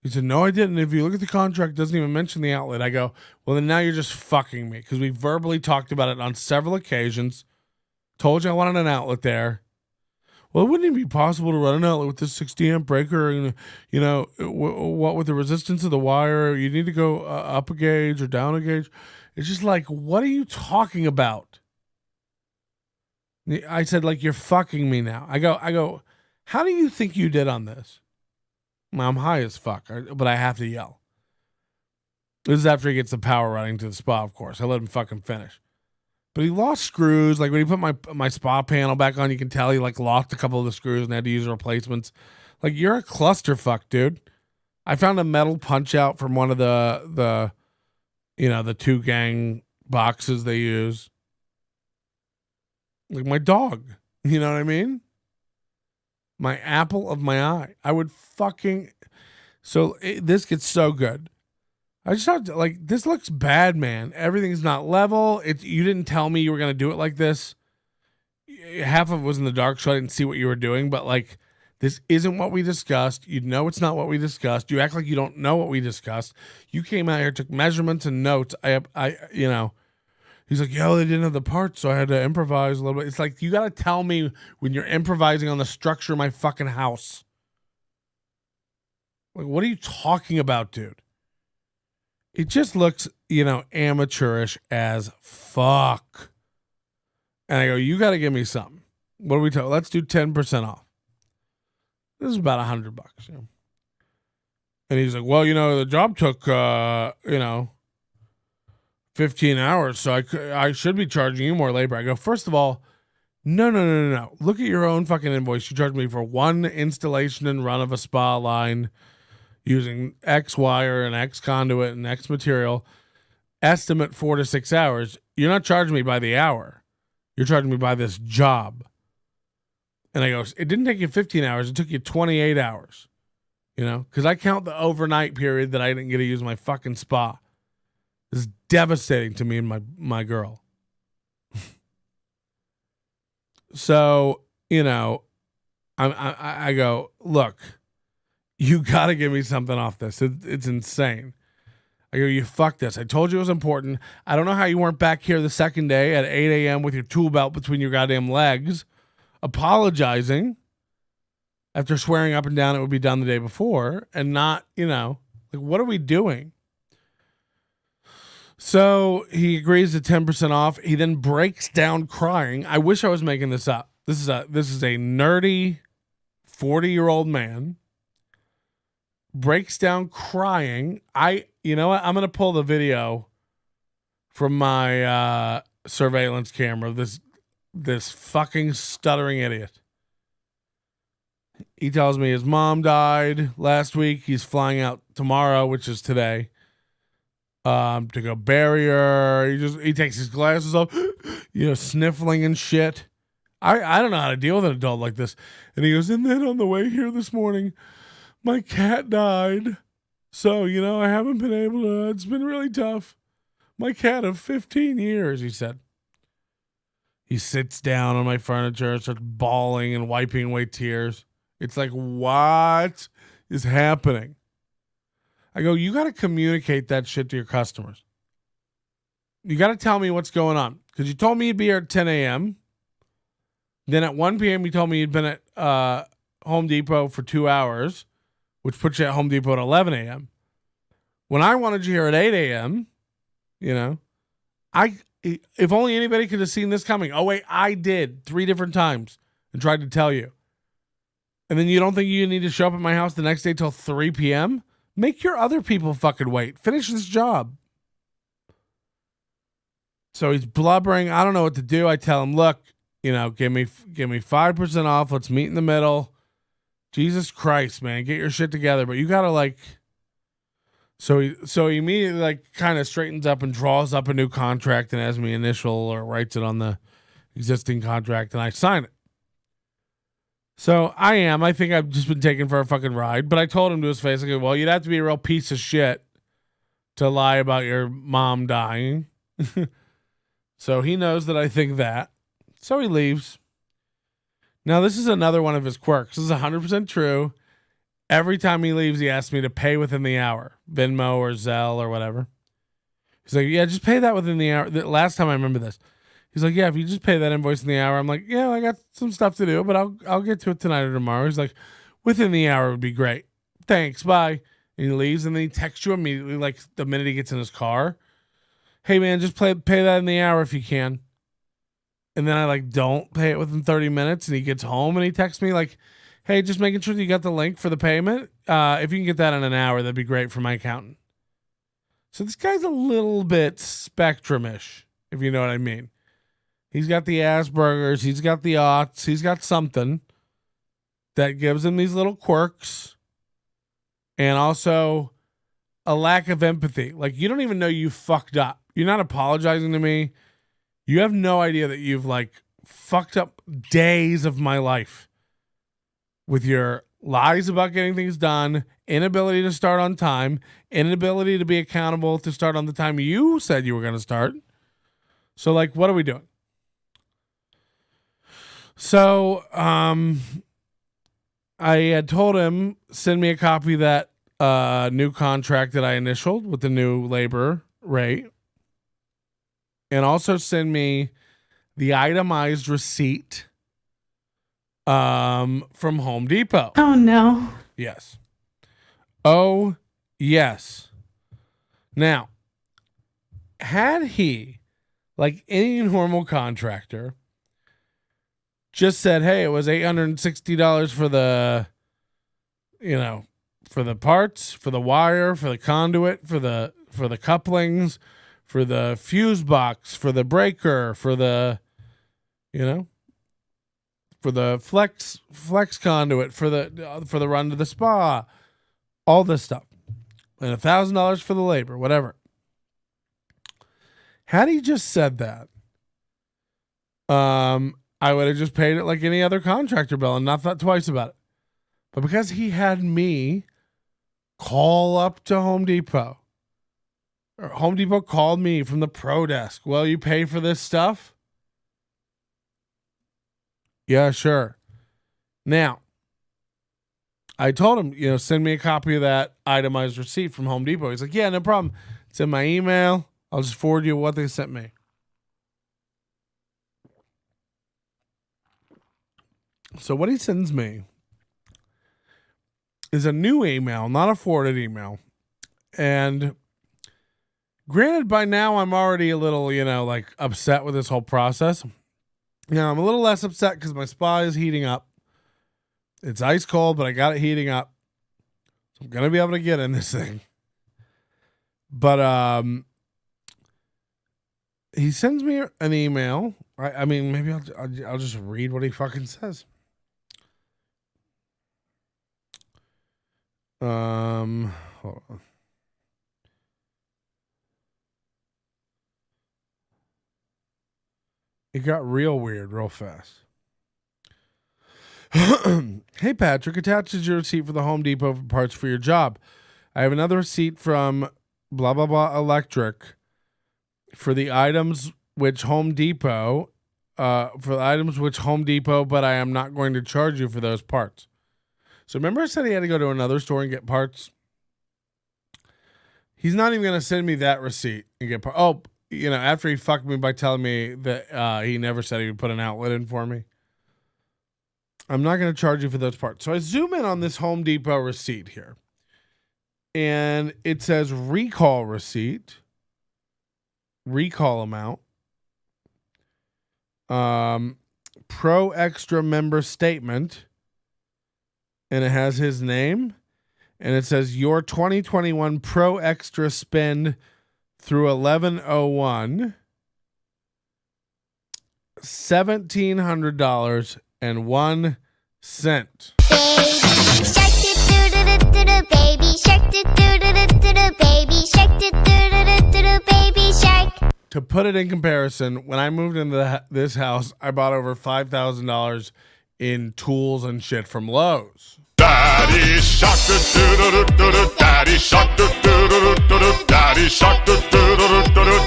He said, no, I didn't. If you look at the contract, it doesn't even mention the outlet. I go, well, then now you're just fucking me, because we verbally talked about it on several occasions. Told you I wanted an outlet there. Well, wouldn't it be possible to run an outlet with this 60 amp breaker? And, you know, what with the resistance of the wire, you need to go up a gauge or down a gauge. It's just like, what are you talking about? I said, like, you're fucking me now. I go, how do you think you did on this? I'm high as fuck, but I have to yell. This is after he gets the power running to the spa, of course. I let him fucking finish. But he lost screws. Like, when he put my spa panel back on, you can tell he, like, lost a couple of the screws and had to use replacements. Like, you're a clusterfuck, dude. I found a metal punch out from one of the you know, the 2 gang boxes they use. Like my dog. You know what I mean? My apple of my eye. I would fucking... So this gets so good. I just thought, like, this looks bad, man. Everything's not level. You didn't tell me you were going to do it like this. Half of it was in the dark, so I didn't see what you were doing. But, like, this isn't what we discussed. You know it's not what we discussed. You act like you don't know what we discussed. You came out here, took measurements and notes. You know... He's like, yo, they didn't have the parts, so I had to improvise a little bit. It's like, you got to tell me when you're improvising on the structure of my fucking house. Like, what are you talking about, dude? It just looks, you know, amateurish as fuck. And I go, you got to give me something. What do we tell? Let's do 10% off. This is about $100, you know. And he's like, well, you know, the job took, you know, 15 hours, so I should be charging you more labor. I go, first of all, no. Look at your own fucking invoice. You charged me for one installation and run of a spa line using X wire and X conduit and X material. Estimate 4 to 6 hours. You're not charging me by the hour. You're charging me by this job. And I go, it didn't take you 15 hours. It took you 28 hours. You know, because I count the overnight period that I didn't get to use my fucking spa. This is devastating to me and my girl. So, you know, I go, look, you got to give me something off this. It's insane. I go, you fucked this. I told you it was important. I don't know how you weren't back here the second day at 8 a.m. with your tool belt between your goddamn legs, apologizing after swearing up and down it would be done the day before, and not, you know, like, what are we doing? So he agrees to 10% off. He then breaks down crying. I wish I was making this up. This is a nerdy 40-year-old man. Breaks down crying. You know what? I'm going to pull the video from my surveillance camera of this fucking stuttering idiot. He tells me his mom died last week. He's flying out tomorrow, which is today. To go bury her. He takes his glasses off, you know, sniffling and shit. I don't know how to deal with an adult like this. And he goes, and then on the way here this morning, my cat died. So, you know, I haven't been able to, it's been really tough. My cat of 15 years, he said. He sits down on my furniture and starts bawling and wiping away tears. It's like, what is happening? I go, you got to communicate that shit to your customers. You got to tell me what's going on. Because you told me you'd be here at 10 a.m. Then at 1 p.m. you told me you'd been at Home Depot for 2 hours, which puts you at Home Depot at 11 a.m. When I wanted you here at 8 a.m., you know, if only anybody could have seen this coming. Oh, wait, I did 3 different times and tried to tell you. And then you don't think you need to show up at my house the next day till 3 p.m.? Make your other people fucking wait. Finish this job. So he's blubbering. I don't know what to do. I tell him, look, you know, give me 5% off. Let's meet in the middle. Jesus Christ, man, get your shit together. But you gotta like. So he immediately like kind of straightens up and draws up a new contract and has me initial or writes it on the existing contract, and I sign it. So I think I've just been taken for a fucking ride. But I told him to his face, I go, well, you'd have to be a real piece of shit to lie about your mom dying. So he knows that I think that. So he leaves. Now, this is another one of his quirks. This is 100% true. Every time he leaves, he asks me to pay within the hour. Venmo or Zelle or whatever. He's like, yeah, just pay that within the hour. The last time I remember this. He's like, yeah, if you just pay that invoice in the hour. I'm like, yeah, I got some stuff to do, but I'll get to it tonight or tomorrow. He's like, within the hour would be great. Thanks, bye. And he leaves, and then he texts you immediately, like the minute he gets in his car. Hey, man, just pay that in the hour if you can. And then I like don't pay it within 30 minutes, and he gets home and he texts me like, hey, just making sure that you got the link for the payment. If you can get that in an hour, that'd be great for my accountant. So this guy's a little bit spectrum-ish, if you know what I mean. He's got the Asperger's, he's got the aughts, he's got something that gives him these little quirks, and also a lack of empathy. Like, you don't even know you fucked up. You're not apologizing to me. You have no idea that you've like fucked up days of my life with your lies about getting things done, inability to start on time, inability to be accountable to start on the time you said you were going to start. So like, what are we doing? So, I had told him, send me a copy of that new contract that I initialed with the new labor rate. And also send me the itemized receipt from Home Depot. Oh, no. Yes. Oh, yes. Now, had he, like any normal contractor, just said, hey, it was $860 for the, for the parts, for the wire, for the conduit, for the couplings, for the fuse box, for the breaker, for the, for the flex conduit, for the run to the spa, all this stuff, and $1,000 for the labor, whatever. Had he just said that, I would have just paid it like any other contractor bill and not thought twice about it. But because he had me call up to Home Depot, or Home Depot called me from the pro desk. Well, you pay for this stuff? Yeah, sure. Now, I told him, send me a copy of that itemized receipt from Home Depot. He's like, yeah, no problem. It's in my email. I'll just forward you what they sent me. So what he sends me is a new email, not a forwarded email. And granted, by now I'm already a little, upset with this whole process. Now, I'm a little less upset because my spa is heating up. It's ice cold, but I got it heating up. So I'm going to be able to get in this thing. But he sends me an email. I mean, maybe I'll just read what he fucking says. Hold on. It got real weird real fast. Hey, Patrick, attached is your receipt for the Home Depot for parts for your job. I have another receipt from blah, blah, blah electric for the items which Home Depot, but I am not going to charge you for those parts. So remember I said he had to go to another store and get parts? He's not even going to send me that receipt and get parts. Oh, after he fucked me by telling me that he never said he would put an outlet in for me. I'm not going to charge you for those parts. So I zoom in on this Home Depot receipt here. And it says recall receipt. Recall amount. Pro Extra member statement. And it has his name. And it says your 2021 Pro Extra spend through 11/01, $1,700.01. baby shark, baby shark, baby shark. To put it in comparison, when I moved into this house, I bought over $5,000 in tools and shit from Lowe's. Daddy shark, daddy shark, daddy shark,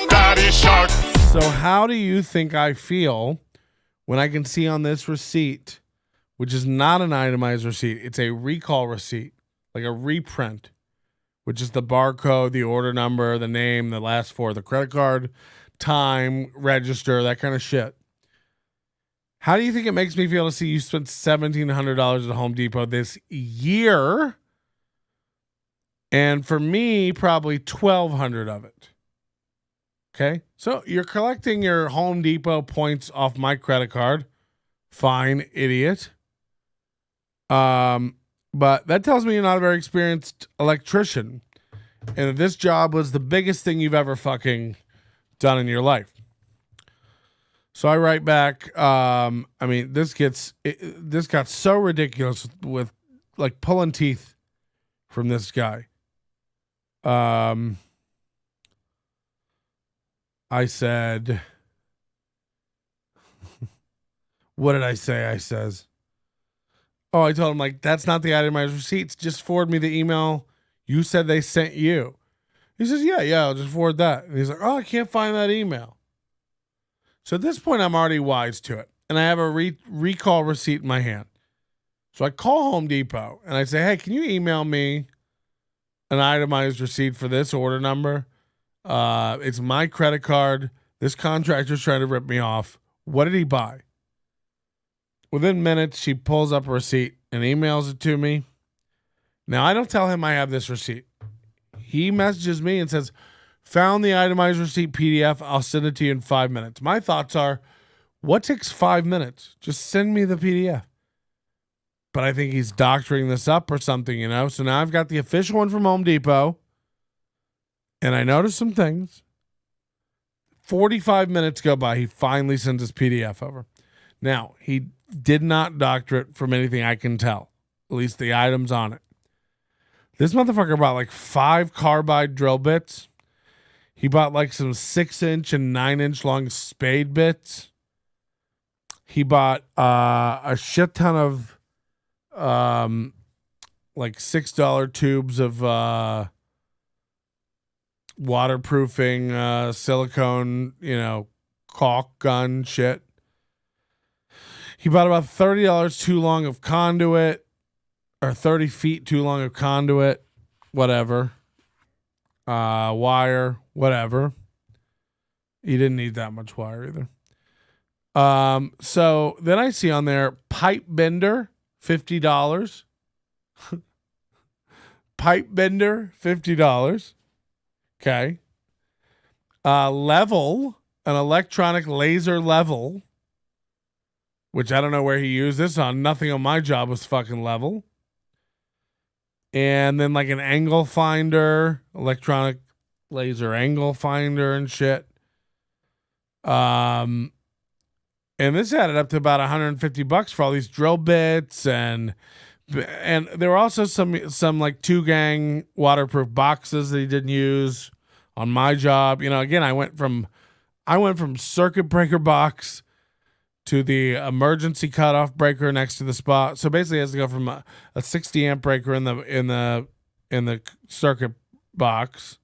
daddy shark. So how do you think I feel when I can see on this receipt, which is not an itemized receipt, it's a recall receipt, like a reprint, which is the barcode, the order number, the name, the last four, the credit card, time, register, that kind of shit. How do you think it makes me feel to see you spent $1,700 at Home Depot this year? And for me, probably $1,200 of it. Okay. So you're collecting your Home Depot points off my credit card. Fine, idiot. But that tells me you're not a very experienced electrician. And that this job was the biggest thing you've ever fucking done in your life. So I write back, this got so ridiculous with like pulling teeth from this guy. I said, what did I say? I says, I told him, like, that's not the itemized receipts. Just forward me the email you said they sent you. He says, yeah, I'll just forward that. And he's like, I can't find that email. So at this point, I'm already wise to it. And I have a recall receipt in my hand. So I call Home Depot and I say, hey, can you email me an itemized receipt for this order number? It's my credit card. This contractor's trying to rip me off. What did he buy? Within minutes, she pulls up a receipt and emails it to me. Now, I don't tell him I have this receipt. He messages me and says, found the itemized receipt PDF. I'll send it to you in 5 minutes. My thoughts are, what takes 5 minutes? Just send me the PDF. But I think he's doctoring this up or something, you know? So now I've got the official one from Home Depot. And I noticed some things. 45 minutes go by. He finally sends his PDF over. Now, he did not doctor it from anything I can tell. At least the items on it. This motherfucker bought like 5 carbide drill bits. He bought like some 6-inch and 9-inch long spade bits. He bought a shit ton of like $6 tubes of waterproofing silicone, caulk gun shit. He bought about $30 too long of conduit, or 30 feet too long of conduit, whatever. Wire, whatever. He didn't need that much wire either. So then I see on there pipe bender, $50. Pipe bender, $50. Okay. Level, an electronic laser level, which I don't know where he used this on. Nothing on my job was fucking level. And then like an angle finder, electronic laser angle finder and shit. And this added up to about $150 for all these drill bits, and there were also some like 2-gang waterproof boxes that he didn't use on my job. Again, I went from circuit breaker box to the emergency cutoff breaker next to the spot. So basically, it has to go from a 60 amp breaker in the circuit box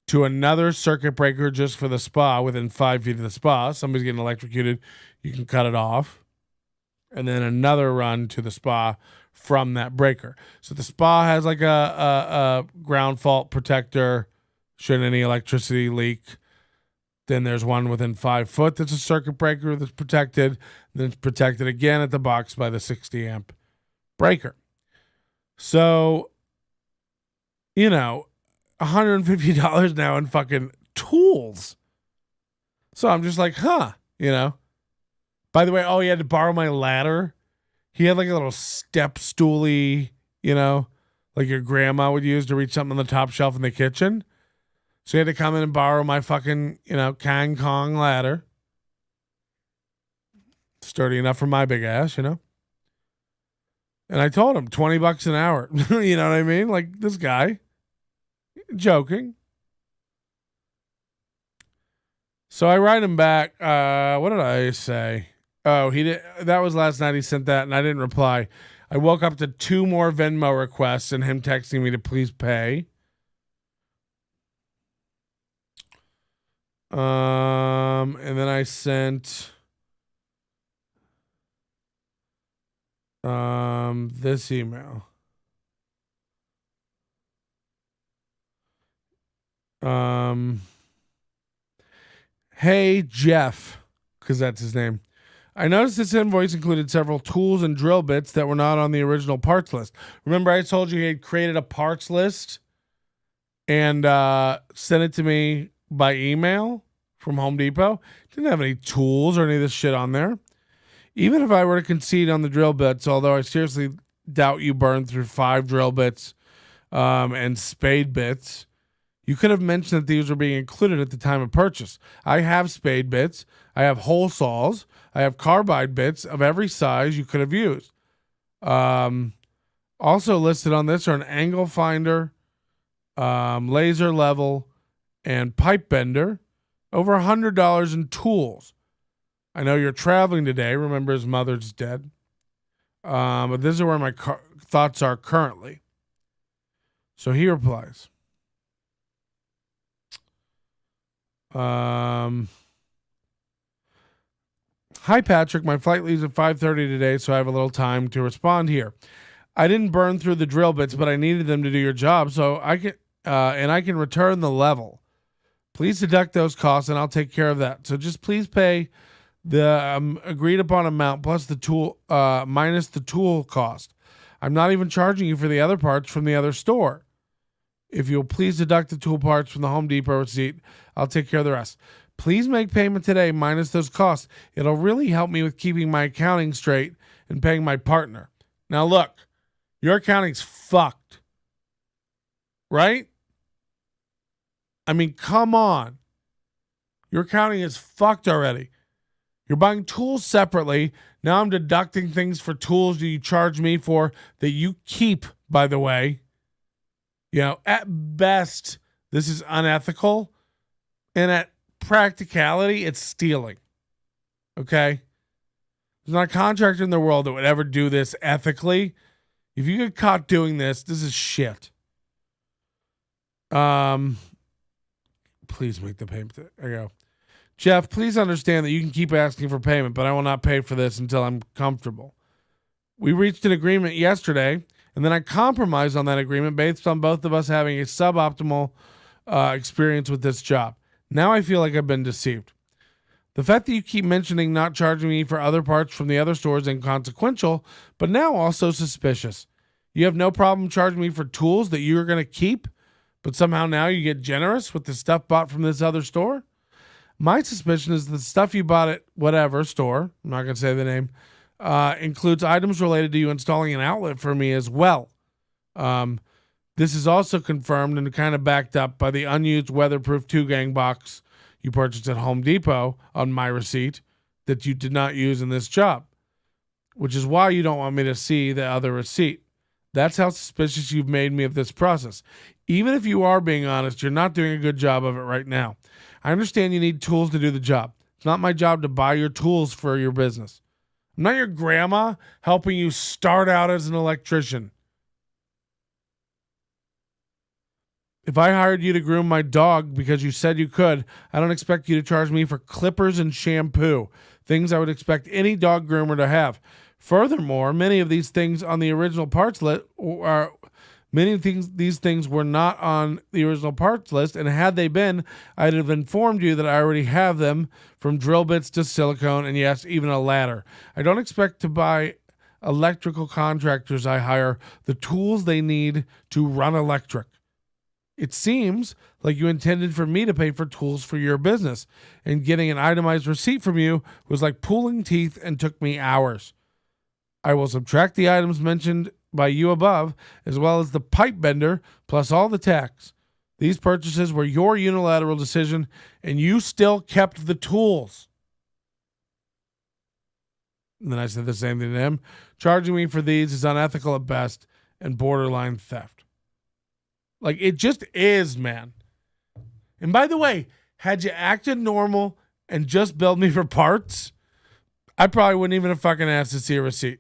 to another circuit breaker just for the spa within 5 feet of the spa. Somebody's getting electrocuted, you can cut it off, and then another run to the spa from that breaker. So the spa has like a ground fault protector should any electricity leak. Then there's one within 5 foot that's a circuit breaker that's protected. Then it's protected again at the box by the 60 amp breaker. So, $150 now in fucking tools. So I'm just like, By the way, he had to borrow my ladder. He had like a little step stoolie, like your grandma would use to reach something on the top shelf in the kitchen. So he had to come in and borrow my fucking, Kang Kong ladder. Sturdy enough for my big ass, And I told him $20 an hour. You know what I mean? Like this guy, joking. So I write him back. What did I say? Oh, he did. That was last night. He sent that, and I didn't reply. I woke up to 2 more Venmo requests and him texting me to please pay. And then I sent this email. Hey Jeff, because that's his name. I noticed this invoice included several tools and drill bits that were not on the original parts list. Remember I told you he had created a parts list and sent it to me by email from Home Depot? Didn't have any tools or any of this shit on there. Even if I were to concede on the drill bits, although I seriously doubt you burned through 5 drill bits and spade bits, you could have mentioned that these were being included at the time of purchase. I have spade bits. I have hole saws. I have carbide bits of every size you could have used. Also listed on this are an angle finder, laser level, and pipe bender. Over $100 in tools. I know you're traveling today. Remember his mother's dead. But this is where my thoughts are currently. So he replies. Hi, Patrick. My flight leaves at 5:30 today, so I have a little time to respond here. I didn't burn through the drill bits, but I needed them to do your job, so I can return the level. Please deduct those costs, and I'll take care of that. So just please pay the agreed upon amount plus the tool minus the tool cost. I'm not even charging you for the other parts from the other store. If you'll please deduct the tool parts from the Home Depot receipt, I'll take care of the rest. Please make payment today minus those costs. It'll really help me with keeping my accounting straight and paying my partner. Now look, your accounting's fucked. Right? I mean, come on. Your accounting is fucked already. You're buying tools separately. Now I'm deducting things for tools that you charge me for that you keep, by the way. You know, at best, this is unethical. And at practicality, it's stealing. Okay? There's not a contractor in the world that would ever do this ethically. If you get caught doing this, this is shit. Please make the payment. There you go. Jeff, please understand that you can keep asking for payment, but I will not pay for this until I'm comfortable. We reached an agreement yesterday, and then I compromised on that agreement based on both of us having a suboptimal experience with this job. Now I feel like I've been deceived. The fact that you keep mentioning not charging me for other parts from the other stores is inconsequential, but now also suspicious. You have no problem charging me for tools that you're going to keep, but somehow now you get generous with the stuff bought from this other store? My suspicion is the stuff you bought at whatever store, I'm not going to say the name, includes items related to you installing an outlet for me as well. This is also confirmed and kind of backed up by the unused weatherproof 2-gang box you purchased at Home Depot on my receipt that you did not use in this job, which is why you don't want me to see the other receipt. That's how suspicious you've made me of this process. Even if you are being honest, you're not doing a good job of it right now. I understand you need tools to do the job. It's not my job to buy your tools for your business. I'm not your grandma helping you start out as an electrician. If I hired you to groom my dog because you said you could, I don't expect you to charge me for clippers and shampoo, things I would expect any dog groomer to have. Furthermore, many of these things on the original parts list these things were not on the original parts list, and had they been, I'd have informed you that I already have them, from drill bits to silicone, and yes, even a ladder. I don't expect to buy electrical contractors I hire the tools they need to run electric. It seems like you intended for me to pay for tools for your business, and getting an itemized receipt from you was like pulling teeth and took me hours. I will subtract the items mentioned by you above, as well as the pipe bender, plus all the tax. These purchases were your unilateral decision, and you still kept the tools. And then I said the same thing to him. Charging me for these is unethical at best and borderline theft. Like, it just is, man. And by the way, had you acted normal and just billed me for parts, I probably wouldn't even have fucking asked to see a receipt.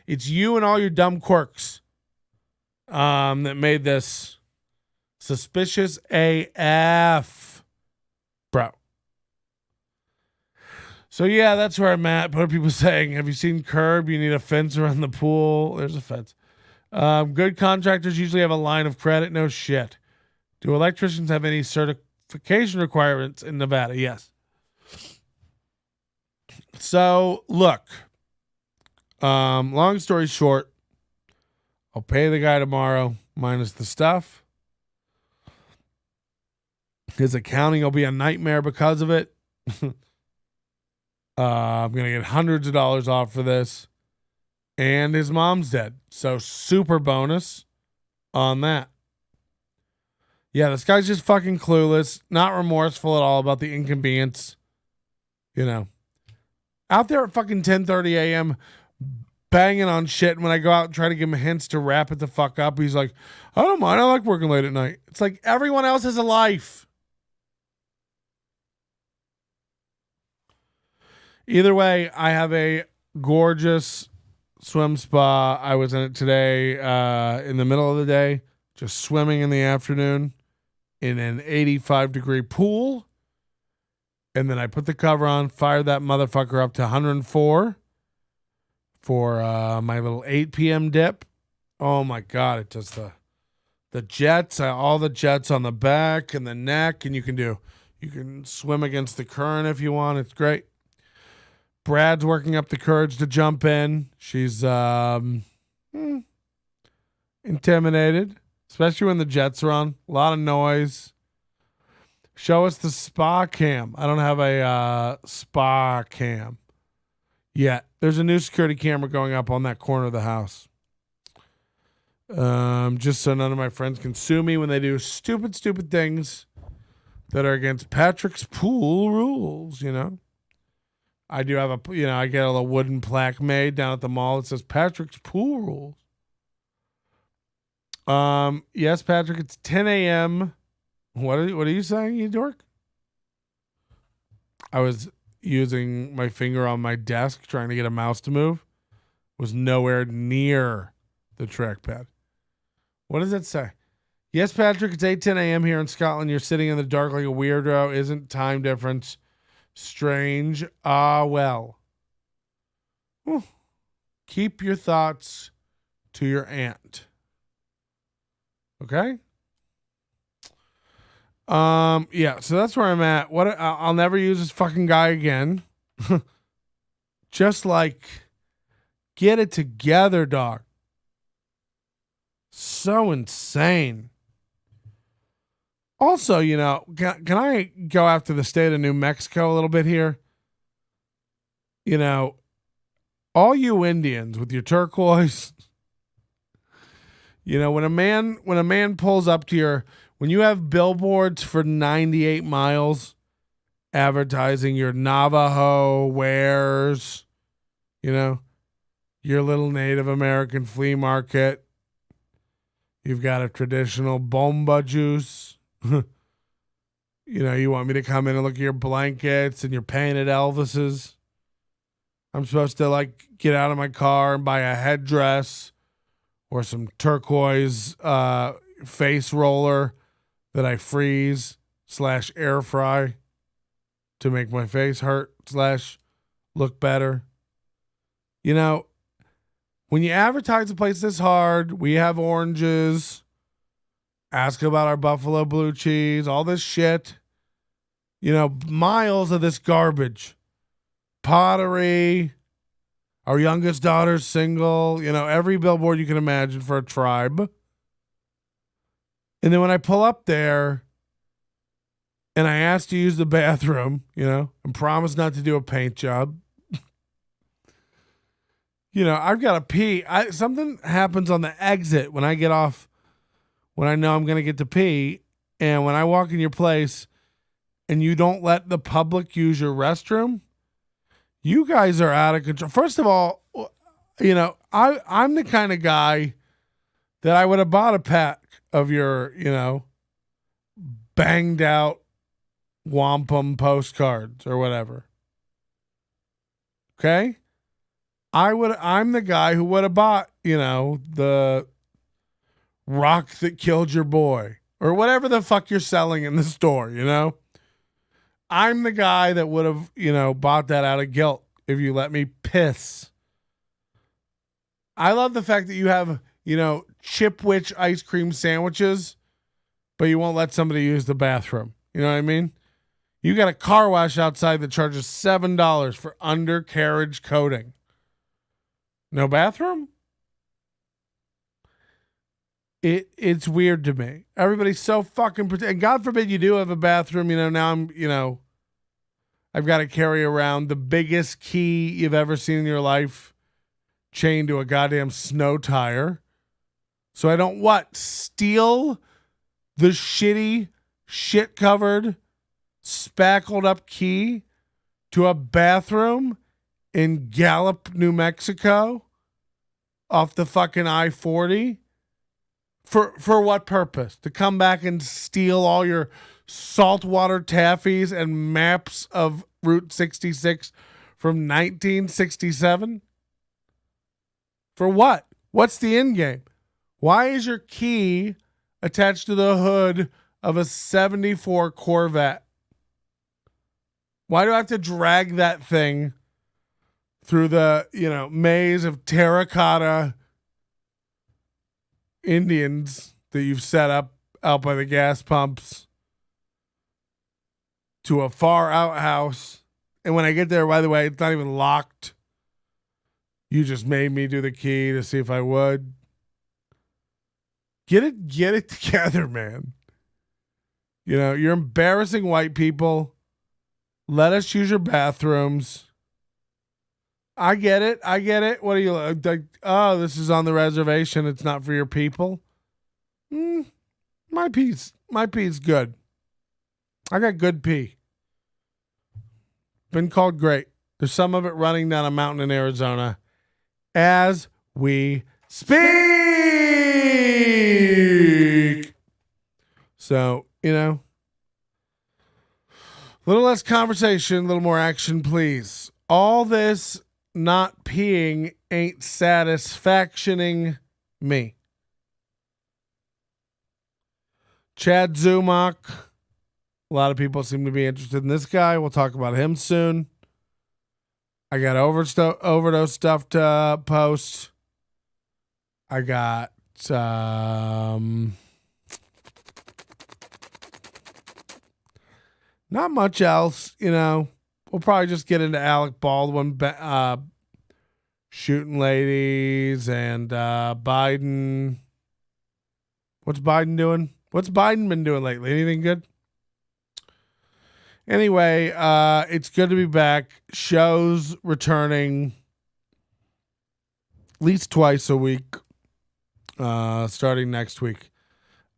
It's you and all your dumb quirks that made this suspicious AF, bro. So yeah, that's where I'm at. What are people saying? Have you seen Curb? You need a fence around the pool. There's a fence. Good contractors usually have a line of credit. No shit. Do electricians have any certification requirements in Nevada? Yes. So look, long story short, I'll pay the guy tomorrow minus the stuff. His accounting will be a nightmare because of it. I'm going to get hundreds of dollars off for this. And his mom's dead. So super bonus on that. Yeah, this guy's just fucking clueless. Not remorseful at all about the inconvenience. You know. Out there at fucking 10:30 a.m. banging on shit. And when I go out and try to give him hints to wrap it the fuck up, he's like, I don't mind. I like working late at night. It's like everyone else has a life. Either way, I have a gorgeous swim spa. I was in it today in the middle of the day, just swimming in the afternoon in an 85-degree pool. And then I put the cover on, fired that motherfucker up to 104 for my little 8 p.m. dip. Oh, my God. It does the jets, all the jets on the back and the neck. And you can swim against the current if you want. It's great. Brad's working up the courage to jump in. She's intimidated, especially when the jets are on. A lot of noise. Show us the spa cam. I don't have a spa cam yet. There's a new security camera going up on that corner of the house. Just so none of my friends can sue me when they do stupid things that are against Patrick's pool rules, you know. I do have I get a little wooden plaque made down at the mall that says Patrick's pool rules. Yes, Patrick, it's 10 a.m. What are you saying, you dork? I was using my finger on my desk trying to get a mouse to move. Was nowhere near the trackpad. What does that say? Yes, Patrick, it's 8:10 a.m. here in Scotland. You're sitting in the dark like a weirdo. Isn't time difference strange? Ah, well. Whew. Keep your thoughts to your aunt. Okay? Yeah, so that's where I'm at. I'll never use this fucking guy again. Just like, get it together, dog. So insane. Also, can I go after the state of New Mexico a little bit here? All you Indians with your turquoise, when a man pulls up to when you have billboards for 98 miles advertising your Navajo wares, your little Native American flea market, you've got a traditional bomba juice. You want me to come in and look at your blankets and your painted Elvises. I'm supposed to get out of my car and buy a headdress or some turquoise face roller that I freeze / air fry to make my face hurt / look better. When you advertise a place this hard, we have oranges. Ask about our buffalo blue cheese, all this shit. Miles of this garbage. Pottery. Our youngest daughter's single. Every billboard you can imagine for a tribe. And then when I pull up there and I ask to use the bathroom, and promise not to do a paint job. I've got to pee. Something happens on the exit when I get off. When I know I'm going to get to pee, and when I walk in your place and you don't let the public use your restroom, You guys are out of control. First of all, I'm the kind of guy that I would have bought a pack of your, banged out wampum postcards or whatever. Okay? I'm the guy who would have bought, the rock that killed your boy or whatever the fuck you're selling in the store, I'm the guy that would have, bought that out of guilt if you let me piss. I love the fact that you have, Chipwich ice cream sandwiches, but you won't let somebody use the bathroom. You know what I mean? You got a car wash outside that charges $7 for undercarriage coating. No bathroom? It's weird to me. Everybody's so fucking and God forbid you do have a bathroom, now I've got to carry around the biggest key you've ever seen in your life chained to a goddamn snow tire. So I don't steal the shitty, shit-covered, spackled up key to a bathroom in Gallup, New Mexico off the fucking I-40? For what purpose? To come back and steal all your saltwater taffies and maps of Route 66 from 1967? For what? What's the end game? Why is your key attached to the hood of a 74 Corvette? Why do I have to drag that thing through the, maze of terracotta Indians that you've set up out by the gas pumps to a far out house? And when I get there, by the way, it's not even locked. You just made me do the key to see if I would. Get it together, man. You're embarrassing white people. Let us use your bathrooms. I get it. What are you like? Oh, this is on the reservation. It's not for your people. My pee's good. I got good pee. Been called great. There's some of it running down a mountain in Arizona as we speak. So, a little less conversation, a little more action, please. All this not peeing ain't satisfactioning me. Chad Zumach. A lot of people seem to be interested in this guy. We'll talk about him soon. I got overdose stuff to post. I got not much else, We'll probably just get into Alec Baldwin shooting ladies and Biden. What's Biden doing? What's Biden been doing lately? Anything good? Anyway, it's good to be back. Shows returning at least twice a week, starting next week.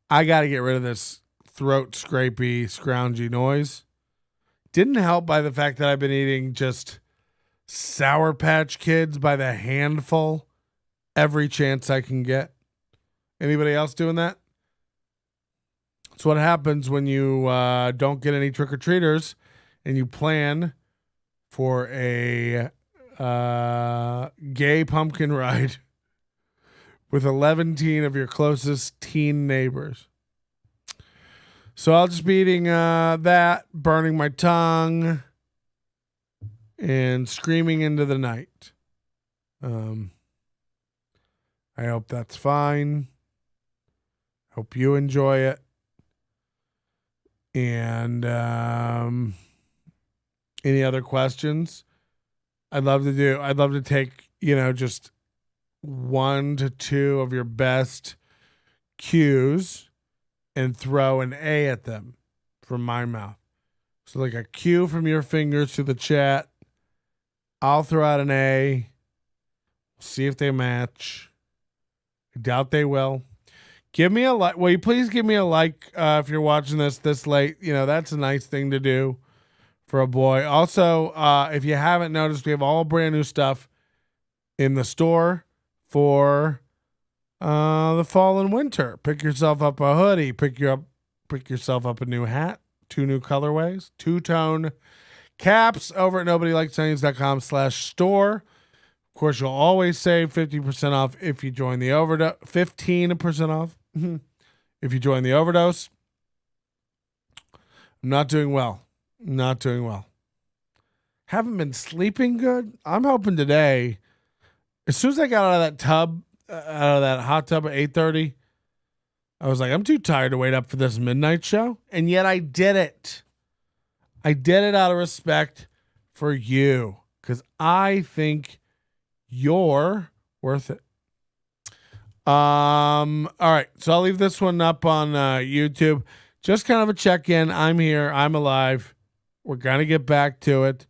I got to get rid of this throat scrapey, scroungy noise. Didn't help by the fact that I've been eating just Sour Patch Kids by the handful every chance I can get. Anybody else doing that? It's what happens when you don't get any trick-or-treaters and you plan for a gay pumpkin ride with 11 of your closest teen neighbors. So I'll just be eating that, burning my tongue, and screaming into the night. I hope that's fine. Hope you enjoy it. And any other questions? I'd love to take, just 1 to 2 of your best cues and throw an A at them from my mouth. So like a cue from your fingers to the chat. I'll throw out an A. See if they match. I doubt they will. Give me a like. Will you please give me a like if you're watching this late? That's a nice thing to do for a boy. Also, if you haven't noticed, we have all brand new stuff in the store for the fall and winter. Pick yourself up a hoodie. Pick yourself up a new hat. 2 new colorways. 2-tone caps over at nobodylikesonions.com/store. Of course, you'll always save 50% off if you join the overdose. 15% off if you join the overdose. I'm not doing well. Haven't been sleeping good. I'm hoping today, as soon as I got out of that tub, out of that hot tub at 8:30, I was like, I'm too tired to wait up for this midnight show. And yet I did it. I did it out of respect for you, because I think you're worth it. All right. So I'll leave this one up on YouTube. Just kind of a check-in. I'm here. I'm alive. We're going to get back to it.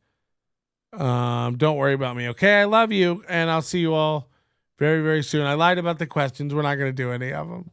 Don't worry about me. Okay. I love you. And I'll see you all very, very soon. I lied about the questions. We're not going to do any of them.